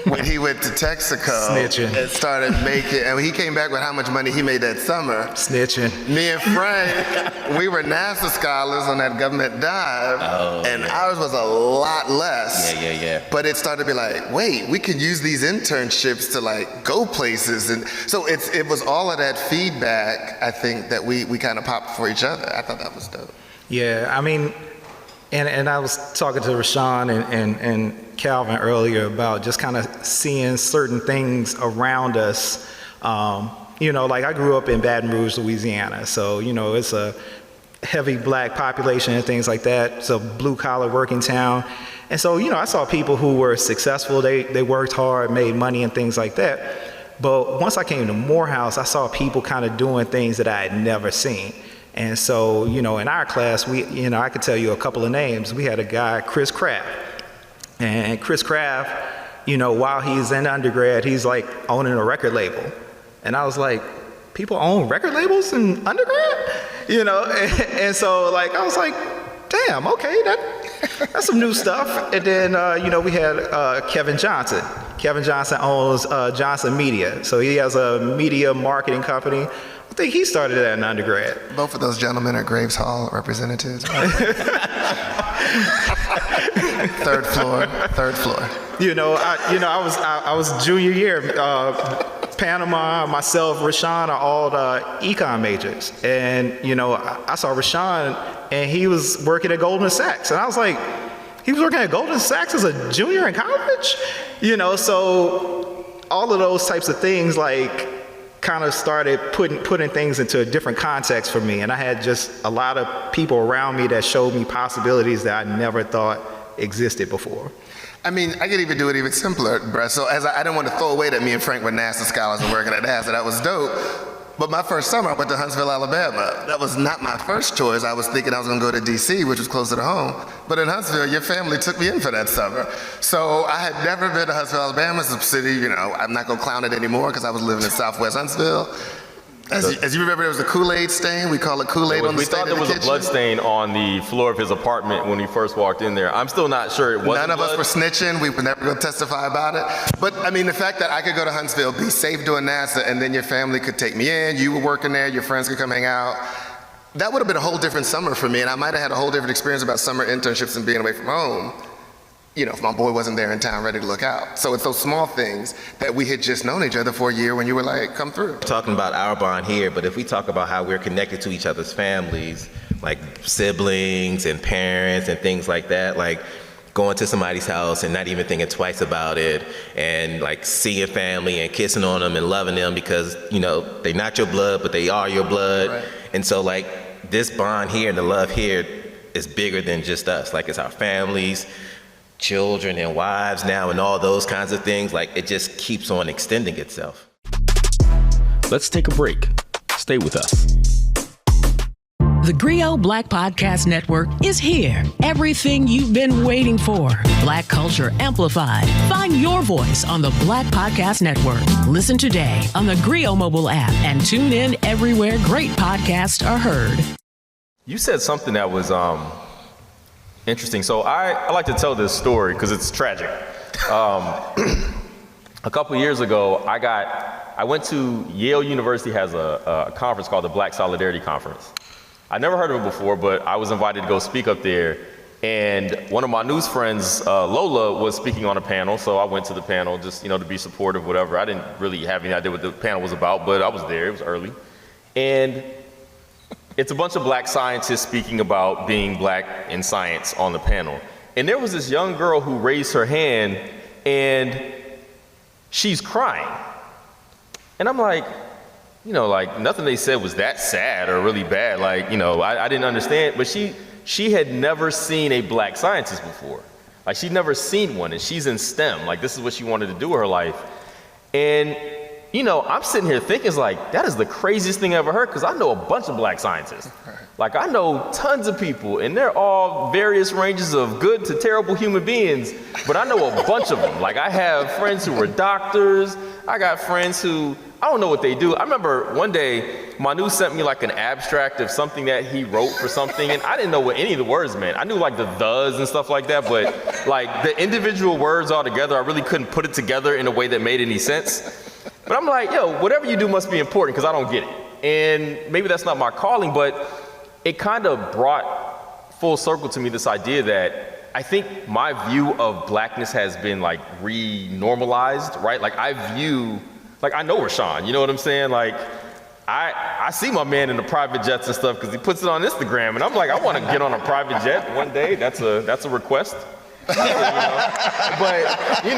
When he went to Texaco Snitching. and started making, and when he came back with how much money he made that summer. Snitching. Me and Frank, we were NASA scholars on that government dive, and ours was a lot less. Yeah. But it started to be like, wait, we could use these internships to like go places, and so it was all of that feedback. I think that we kind of popped for each other. I thought that was dope. Yeah, I mean, and I was talking to Rashawn and Calvin earlier about just kind of seeing certain things around us. Like I grew up in Baton Rouge, Louisiana, so it's a heavy black population and things like that. It's a blue-collar working town. And so, I saw people who were successful, they worked hard, made money and things like that. But once I came to Morehouse, I saw people kind of doing things that I had never seen. And so, in our class, I could tell you a couple of names. We had a guy, Chris Kraft. And Chris Kraft, while he's in undergrad, he's like owning a record label. And I was like, people own record labels in undergrad? And so like, I was like, damn, okay, that's some new stuff. And then, we had Kevin Johnson. Kevin Johnson owns Johnson Media. So he has a media marketing company. I think he started at an undergrad. Both of those gentlemen are Graves Hall representatives. Third floor. I was junior year. Panama, myself, Rashawn are all econ majors. And, I saw Rashawn and he was working at Goldman Sachs. And I was like, he was working at Goldman Sachs as a junior in college? So all of those types of things like kind of started putting things into a different context for me. And I had just a lot of people around me that showed me possibilities that I never thought existed before. I mean, I could even do it even simpler, bruh. So I didn't want to throw away that me and Frank were NASA scholars and working at NASA. That was dope. But my first summer, I went to Huntsville, Alabama. That was not my first choice. I was thinking I was going to go to DC, which was closer to home. But in Huntsville, your family took me in for that summer. So I had never been to Huntsville, Alabama. It's a city, I'm not going to clown it anymore because I was living in Southwest Huntsville. As you remember, there was a Kool-Aid stain. We call it Kool-Aid on the stain in the kitchen. We thought there was a blood stain on the floor of his apartment when we first walked in there. I'm still not sure it wasn't. None of us were snitching. We were never going to testify about it. But I mean, the fact that I could go to Huntsville, be safe doing NASA, and then your family could take me in, you were working there, your friends could come hang out, that would have been a whole different summer for me, and I might have had a whole different experience about summer internships and being away from home. If my boy wasn't there in town ready to look out. So it's those small things that we had just known each other for a year when you were like, come through. Talking about our bond here, but if we talk about how we're connected to each other's families, like siblings and parents and things like that, like going to somebody's house and not even thinking twice about it, and like seeing family and kissing on them and loving them because, they're not your blood, but they are your blood. Right. And so like this bond here and the love here is bigger than just us. Like it's our families, children and wives now and all those kinds of things. Like it just keeps on extending itself. Let's take a break. Stay with us. The GRIO Black Podcast Network is here. Everything you've been waiting for. Black culture amplified. Find your voice on the Black Podcast Network. Listen today on the GRIO mobile app and tune in everywhere great podcasts are heard. You said something that was interesting. So I like to tell this story because it's tragic. A couple years ago, I went to Yale University has a conference called the Black Solidarity Conference. I never heard of it before, but I was invited to go speak up there. And one of my news friends, Lola, was speaking on a panel. So I went to the panel just, to be supportive, whatever. I didn't really have any idea what the panel was about, but I was there. It was early. And it's a bunch of black scientists speaking about being black in science on the panel. And there was this young girl who raised her hand and she's crying. And I'm like, like nothing they said was that sad or really bad. Like, I didn't understand, but she had never seen a black scientist before. Like she'd never seen one, and she's in STEM. Like this is what she wanted to do with her life. And I'm sitting here thinking, it's like, that is the craziest thing I ever heard, because I know a bunch of black scientists. Like, I know tons of people, and they're all various ranges of good to terrible human beings, but I know a bunch of them. Like, I have friends who were doctors, I got friends who I don't know what they do. I remember one day, Manu sent me like an abstract of something that he wrote for something, and I didn't know what any of the words meant. I knew like the thes and stuff like that, but like the individual words all together, I really couldn't put it together in a way that made any sense. But I'm like, yo, whatever you do must be important because I don't get it. And maybe that's not my calling, but it kind of brought full circle to me this idea that I think my view of blackness has been like re-normalized, right? Like I know Rashawn, you know what I'm saying? Like, I see my man in the private jets and stuff because he puts it on Instagram, and I'm like, I want to get on a private jet one day. That's a request. But like, I'm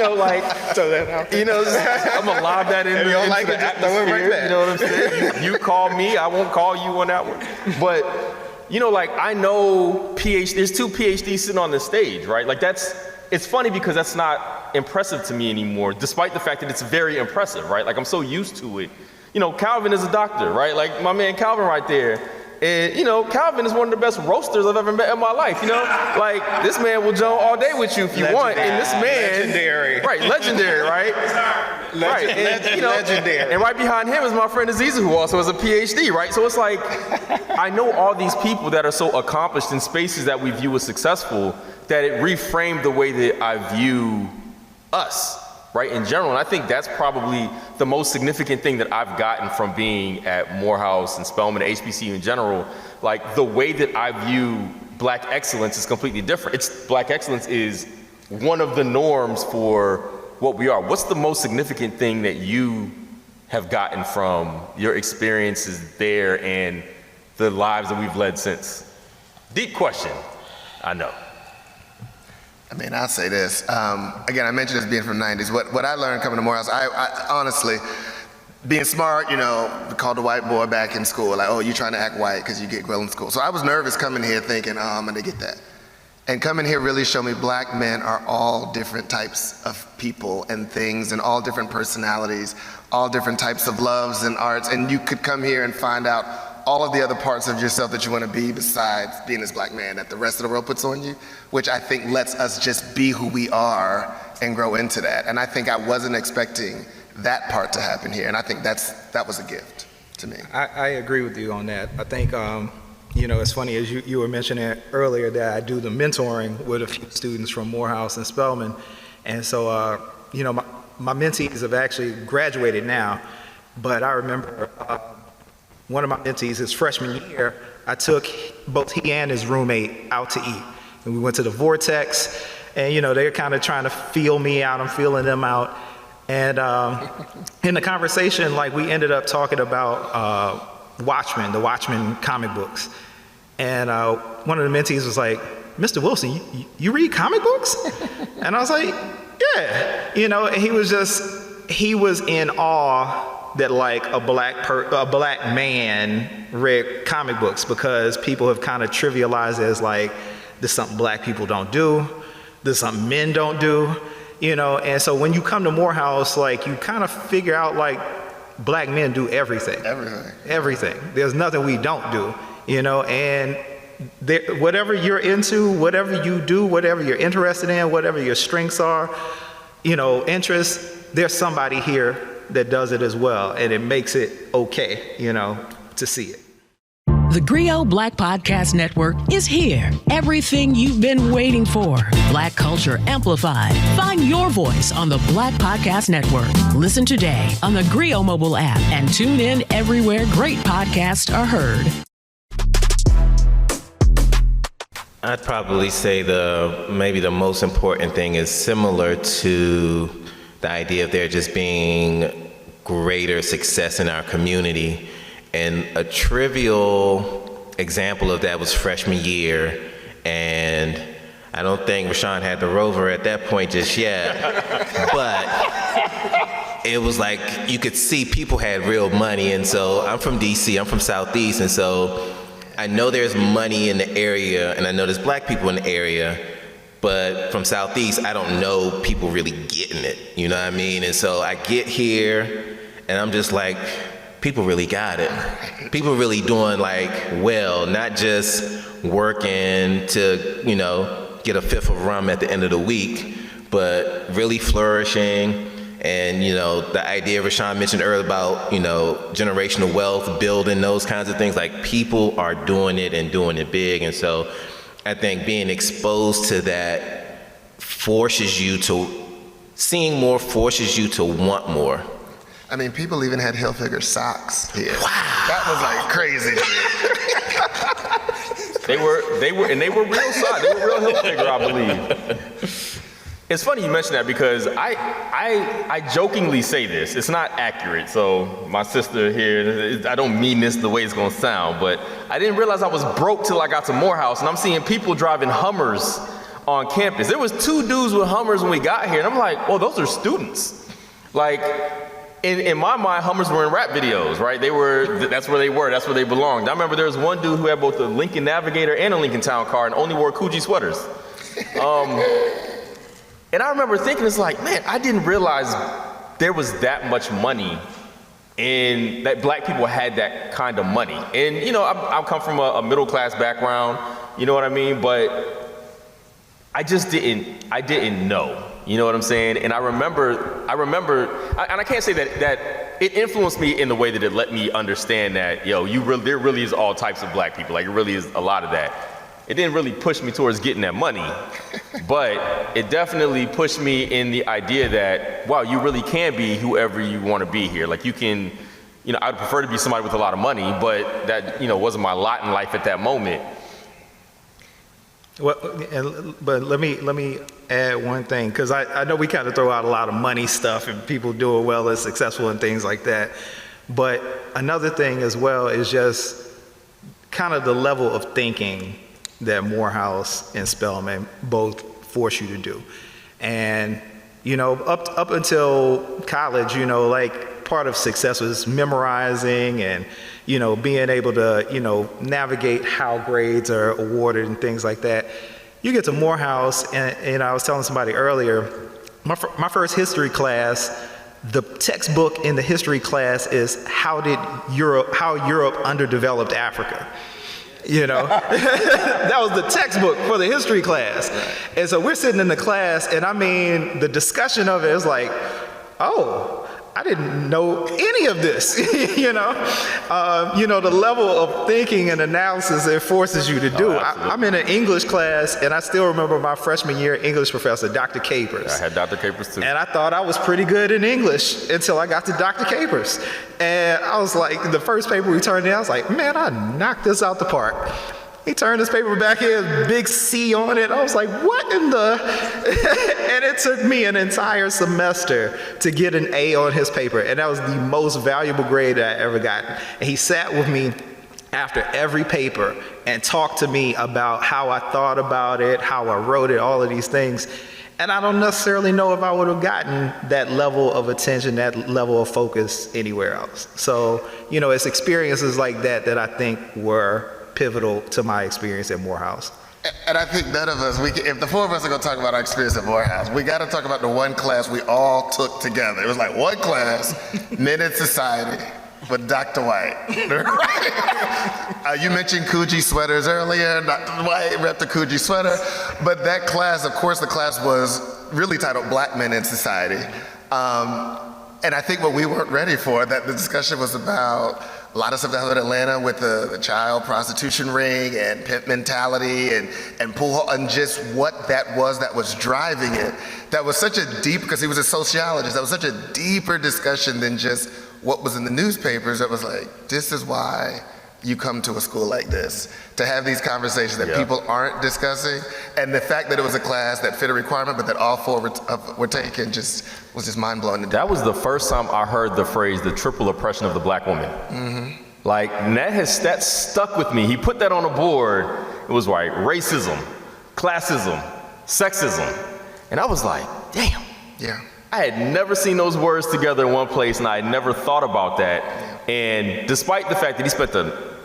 gonna lob that in. If you don't like it, just throw it right back. You know what I'm saying? You call me, I won't call you on that one. But like I know there's 2 PhDs sitting on this stage, right? Like it's funny because that's not impressive to me anymore, despite the fact that it's very impressive, right? Like I'm so used to it. Calvin is a doctor, right? Like my man Calvin right there. And Calvin is one of the best roasters I've ever met in my life. Like this man will joke all day with you if you want. And this man, legendary, right? Legendary, right? Right. And, legendary. And right behind him is my friend Aziza, who also has a PhD, right? So it's like I know all these people that are so accomplished in spaces that we view as successful that it reframed the way that I view us, right, in general. And I think that's probably the most significant thing that I've gotten from being at Morehouse and Spelman and HBCU in general. Like the way that I view black excellence is completely different. Black excellence is one of the norms for what we are. What's the most significant thing that you have gotten from your experiences there and the lives that we've led since? Deep question, I know. I mean, I'll say this. Again, I mentioned this being from the 90s. What I learned coming to Morehouse, I honestly, being smart, we called the white boy back in school, like, oh, you're trying to act white because you get grilled in school. So I was nervous coming here thinking, I'm gonna get that. And coming here really showed me black men are all different types of people and things and all different personalities, all different types of loves and arts. And you could come here and find out all of the other parts of yourself that you want to be besides being this black man that the rest of the world puts on you, which I think lets us just be who we are and grow into that. And I think I wasn't expecting that part to happen here. And I think that was a gift to me. I agree with you on that. I think, it's funny, as you were mentioning earlier, that I do the mentoring with a few students from Morehouse and Spelman. And so, my mentees have actually graduated now, but I remember one of my mentees, his freshman year, I took both he and his roommate out to eat. And we went to the Vortex, and they're kind of trying to feel me out, I'm feeling them out. And in the conversation, like we ended up talking about Watchmen, the Watchmen comic books. And one of the mentees was like, Mr. Wilson, you read comic books? And I was like, yeah. And he was in awe that like a black man read comic books, because people have kind of trivialized it as like, this is something black people don't do, this is something men don't do, and so when you come to Morehouse, like you kind of figure out like black men do everything. There's nothing we don't do, and whatever you're into, whatever you do, whatever you're interested in, whatever your strengths are, interests, there's somebody here that does it as well, and it makes it okay, to see it. The GRIO Black Podcast Network is here. Everything you've been waiting for. Black culture amplified. Find your voice on the Black Podcast Network. Listen today on the GRIO mobile app and tune in everywhere great podcasts are heard. I'd probably say maybe the most important thing is similar to the idea of there just being greater success in our community. And a trivial example of that was freshman year. And I don't think Rashawn had the Rover at that point just yet, but it was like you could see people had real money. And so I'm from DC, I'm from Southeast, and so I know there's money in the area, and I know there's black people in the area, but from Southeast, I don't know people really getting it, you know what I mean? And so I get here, and I'm just like, people really got it. People really doing like well, not just working to, get a fifth of rum at the end of the week, but really flourishing And, the idea Rashawn mentioned earlier about, generational wealth, building those kinds of things, like people are doing it and doing it big. And so I think being exposed to that seeing more forces you to want more. I mean, people even had Hilfiger socks here. Wow. That was like crazy. They were real socks. They were real Hilfiger, I believe. It's funny you mention that because I jokingly say this. It's not accurate. So my sister here, I don't mean this the way it's gonna sound, but I didn't realize I was broke till I got to Morehouse, and I'm seeing people driving Hummers on campus. There was 2 dudes with Hummers when we got here, and I'm like, oh, those are students. Like, in my mind, Hummers were in rap videos, right? That's where they were, that's where they belonged. I remember there was one dude who had both a Lincoln Navigator and a Lincoln Town car and only wore Coogee sweaters. And I remember thinking, it's like, man, I didn't realize there was that much money and that black people had that kind of money. And, I come from a middle class background, you know what I mean? But I didn't know, you know what I'm saying? And I remember, and I can't say that it influenced me in the way that it let me understand that, there really is all types of black people. Like, it really is a lot of that. It didn't really push me towards getting that money, but it definitely pushed me in the idea that, wow, you really can be whoever you want to be here. Like, you can, I'd prefer to be somebody with a lot of money, but that, wasn't my lot in life at that moment. Well, but let me add one thing, because I know we kind of throw out a lot of money stuff and people doing well and successful and things like that. But another thing as well is just kind of the level of thinking that Morehouse and Spelman both force you to do. And, up until college, like part of success was memorizing and, being able to, navigate how grades are awarded and things like that. You get to Morehouse, and I was telling somebody earlier, my first history class, the textbook in the history class is how Europe underdeveloped Africa. That was the textbook for the history class. And so we're sitting in the class, and the discussion of it is like, oh, I didn't know any of this, the level of thinking and analysis it forces you to do. I'm in an English class, and I still remember my freshman year English professor, Dr. Capers. I had Dr. Capers too. And I thought I was pretty good in English until I got to Dr. Capers. And I was like, the first paper we turned in, I was like, man, I knocked this out the park. He turned his paper back in, big C on it. I was like, what in the? And it took me an entire semester to get an A on his paper. And that was the most valuable grade I ever got. And he sat with me after every paper and talked to me about how I thought about it, how I wrote it, all of these things. And I don't necessarily know if I would have gotten that level of attention, that level of focus anywhere else. So, it's experiences like that I think were pivotal to my experience at Morehouse. And I think none of us, if the 4 of us are going to talk about our experience at Morehouse, we got to talk about the one class we all took together. It was like one class, Men in Society, with Dr. White. Right? You mentioned Coogee sweaters earlier. Dr. White repped the Coogee sweater. But that class, of course, the class was really titled Black Men in Society. And I think what we weren't ready for, that the discussion was about a lot of stuff that happened in Atlanta with the child prostitution ring and pimp mentality and pool, and just what that was driving it. That was such a deep, because he was a sociologist, that was such a deeper discussion than just what was in the newspapers. It was like, this is why you come to a school like this, to have these conversations that people aren't discussing. And the fact that it was a class that fit a requirement, but that all 4 were taken, was just mind-blowing. That was the first time I heard the phrase, the triple oppression of the black woman. Mm-hmm. Like, that stuck with me. He put that on a board. It was like racism, classism, sexism. And I was like, damn. Yeah. I had never seen those words together in one place, and I had never thought about that. And despite the fact that he spent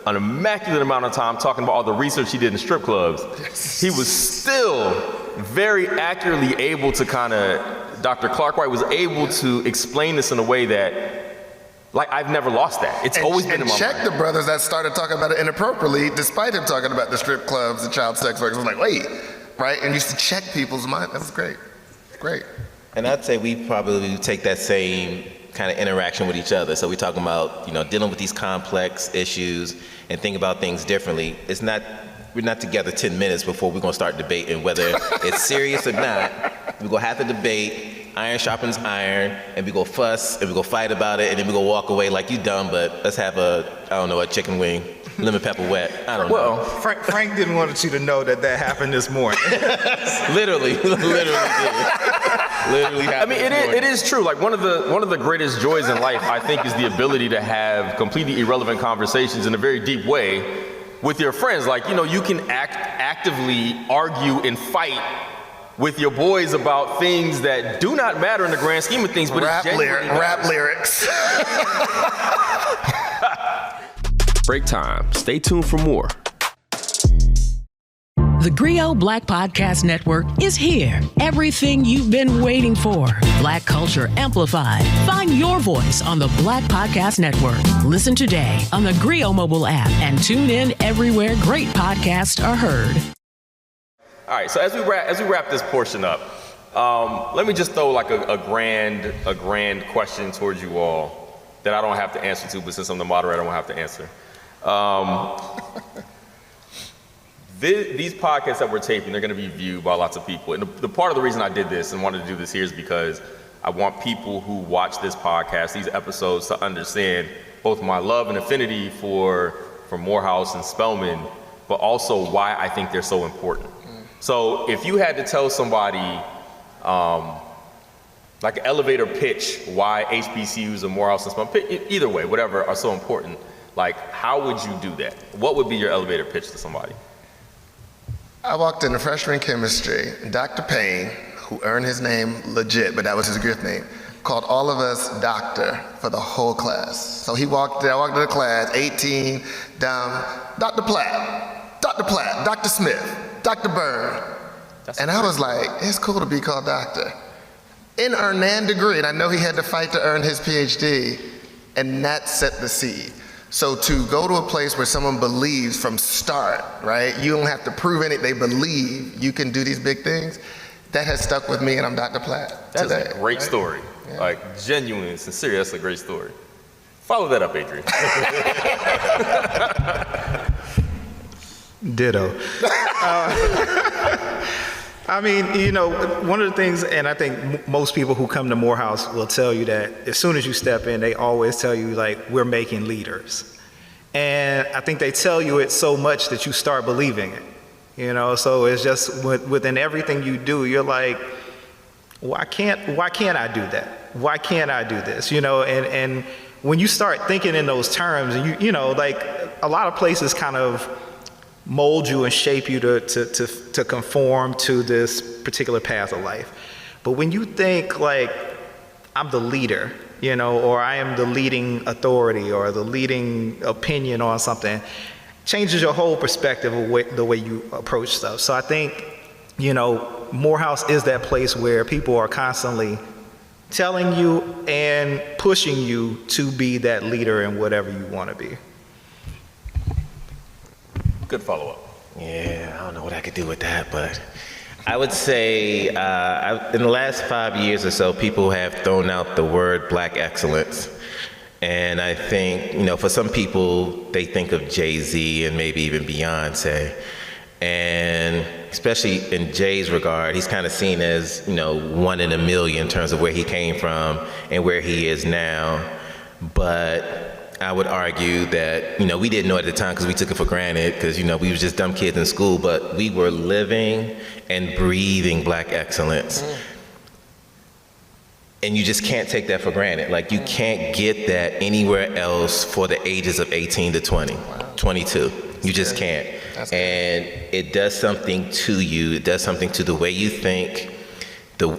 an immaculate amount of time talking about all the research he did in strip clubs, he was still very accurately able to Dr. Clark White was able to explain this in a way that, like, I've never lost that. It's always been in my mind. And check the brothers that started talking about it inappropriately, despite him talking about the strip clubs, the child sex workers. I was like, wait, right? And used to check people's mind. That was great. Great. And I'd say we probably take that same kind of interaction with each other. So we're talking about, dealing with these complex issues and think about things differently. We're not together 10 minutes before we're gonna start debating whether it's serious or not. We're gonna have to debate, iron sharpens iron, and we go fuss, and we go fight about it, and then we go walk away like you dumb, but let's have a chicken wing, lemon pepper wet, I don't know. Frank didn't want you to know that happened this morning. Literally did. Literally happened. I mean, it is true. Like one of the greatest joys in life, I think, is the ability to have completely irrelevant conversations in a very deep way with your friends. Like, you can actively argue and fight with your boys about things that do not matter in the grand scheme of things, but rap lyrics. Break time. Stay tuned for more. The GRIO Black Podcast Network is here. Everything you've been waiting for. Black culture amplified. Find your voice on the Black Podcast Network. Listen today on the GRIO mobile app and tune in everywhere great podcasts are heard. All right, so as we wrap this portion up, let me just throw like a grand question towards you all that I don't have to answer to, but since I'm the moderator, I don't have to answer. These podcasts that we're taping, they're going to be viewed by lots of people. And the part of the reason I did this and wanted to do this here is because I want people who watch this podcast, these episodes, to understand both my love and affinity for Morehouse and Spelman, but also why I think they're so important. So if you had to tell somebody, like an elevator pitch, why HBCUs or Morehouse and Spelman, either way, whatever, are so important, like how would you do that? What would be your elevator pitch to somebody? I walked into freshman chemistry, Dr. Payne, who earned his name legit, but that was his gift name, called all of us doctor for the whole class. So I walked into class, 18, dumb, Dr. Platt, Dr. Smith, Dr. Byrne. And I was like, it's cool to be called doctor. In earned degree, and I know he had to fight to earn his PhD, and that set the seed. So to go to a place where someone believes from start, right? You don't have to prove anything, they believe you can do these big things. That has stuck with me, and I'm Dr. Platt That's today, a great story. Yeah. Like genuine, sincere, that's a great story. Follow that up, Adrian. Ditto. I mean, one of the things, and I think most people who come to Morehouse will tell you that as soon as you step in, they always tell you, like, we're making leaders. And I think they tell you it so much that you start believing it, so it's just within everything you do, you're like, why can't I do that? Why can't I do this? And when you start thinking in those terms, and like a lot of places kind of mold you and shape you to conform to this particular path of life. But when you think like, I'm the leader, or I am the leading authority or the leading opinion on something, changes your whole perspective of the way you approach stuff. So I think, Morehouse is that place where people are constantly telling you and pushing you to be that leader in whatever you want to be. Good follow-up. Yeah, I don't know what I could do with that, but I would say in the last 5 years or so, people have thrown out the word Black excellence. And I think, for some people, they think of Jay-Z and maybe even Beyonce. And especially in Jay's regard, he's kind of seen as, one in a million in terms of where he came from and where he is now. But I would argue that, we didn't know at the time because we took it for granted because, we was just dumb kids in school, but we were living and breathing Black excellence. And you just can't take that for granted. Like, you can't get that anywhere else for the ages of 18 to 20, 22. You just can't. And it does something to you. It does something to the way you think,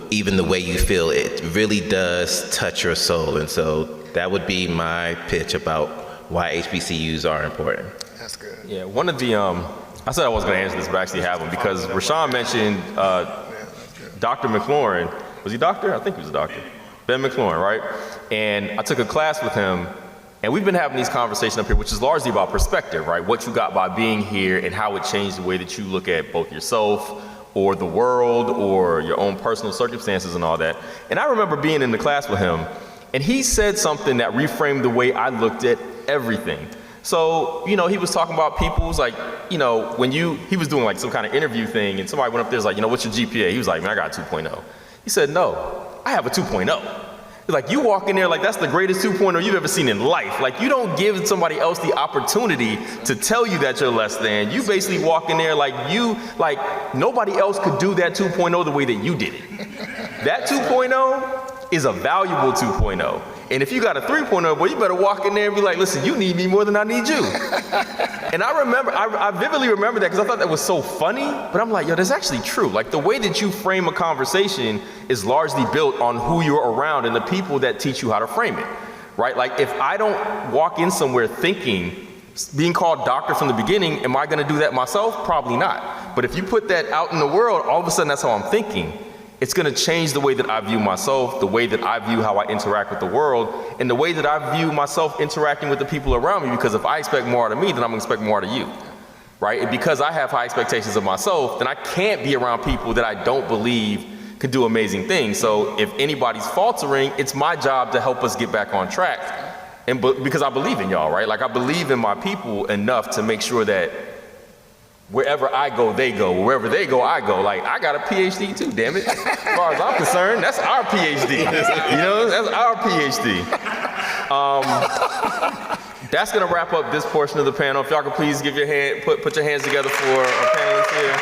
even the way you feel. It really does touch your soul. And so that would be my pitch about why HBCUs are important. That's good. Yeah, one of the, I said I wasn't going to answer this, but I actually have one because Rashawn mentioned Dr. McLaurin. Was he doctor? I think he was a doctor. Ben McLaurin, right? And I took a class with him, and we've been having these conversations up here, which is largely about perspective, right? What you got by being here and how it changed the way that you look at both yourself, or the world or your own personal circumstances and all that. And I remember being in the class with him, and he said something that reframed the way I looked at everything. So, he was talking about people's like, when he was doing like some kind of interview thing, and somebody went up there and was like, what's your GPA? He was like, man, I got a 2.0. He said, no, I have a 2.0. Like, you walk in there like that's the greatest 2.0 you've ever seen in life. Like, you don't give somebody else the opportunity to tell you that you're less than. You basically walk in there like nobody else could do that 2.0 the way that you did it. That 2.0 is a valuable 2.0. And if you got a 3.0, boy, you better walk in there and be like, listen, you need me more than I need you. And I vividly remember that because I thought that was so funny, but I'm like, yo, that's actually true. Like, the way that you frame a conversation is largely built on who you're around and the people that teach you how to frame it, right? Like, if I don't walk in somewhere thinking, being called doctor from the beginning, am I gonna do that myself? Probably not. But if you put that out in the world, all of a sudden that's how I'm thinking. It's gonna change the way that I view myself, the way that I view how I interact with the world, and the way that I view myself interacting with the people around me, because if I expect more out of me, then I'm gonna expect more out of you, right? And because I have high expectations of myself, then I can't be around people that I don't believe can do amazing things. So if anybody's faltering, it's my job to help us get back on track. And because I believe in y'all, right? Like, I believe in my people enough to make sure that wherever I go, they go. Wherever they go, I go. Like, I got a PhD too, damn it. As far as I'm concerned, that's our PhD. That's our PhD. That's gonna wrap up this portion of the panel. If y'all could please give your hand, put your hands together for our panelists here.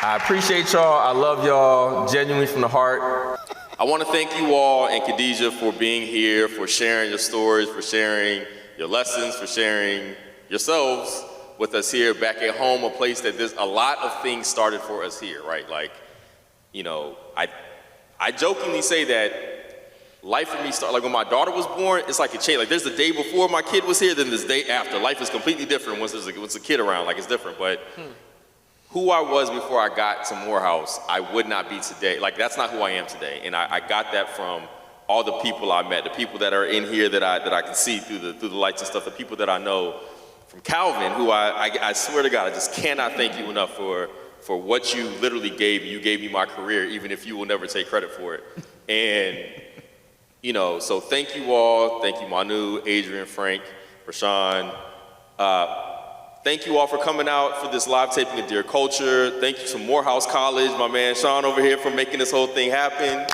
I appreciate y'all. I love y'all, genuinely from the heart. I want to thank you all and Khadijah for being here, for sharing your stories, for sharing your lessons, for sharing yourselves with us here back at home, a place that there's a lot of things started for us here, right? Like, I jokingly say that life for me started, like when my daughter was born, it's like a chain. Like, there's the day before my kid was here, then there's the day after. Life is completely different once a kid around, like, it's different. But who I was before I got to Morehouse, I would not be today. Like, that's not who I am today. And I got that from all the people I met, the people that are in here that I can see through the lights and stuff, the people that I know. From Calvin, who I swear to God, I just cannot thank you enough for what you literally gave me. You gave me my career, even if you will never take credit for it. And, so thank you all. Thank you, Manu, Adrian, Frank, Rashawn. Thank you all for coming out for this live taping of Dear Culture. Thank you to Morehouse College, my man Sean over here, for making this whole thing happen.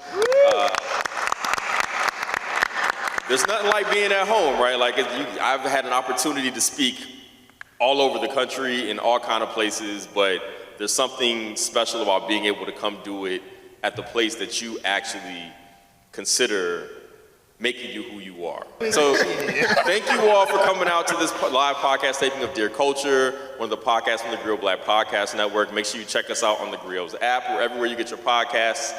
There's nothing like being at home, right? Like, I've had an opportunity to speak all over the country in all kind of places, but there's something special about being able to come do it at the place that you actually consider making you who you are. So thank you all for coming out to this live podcast taping of Dear Culture, one of the podcasts from the GRIO Black Podcast Network. Make sure you check us out on the GRIO's app or everywhere you get your podcasts.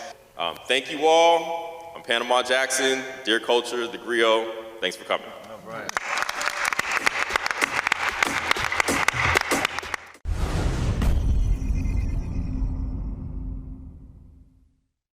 Thank you all. I'm Panama Jackson, Dear Culture, the GRIO. Thanks for coming.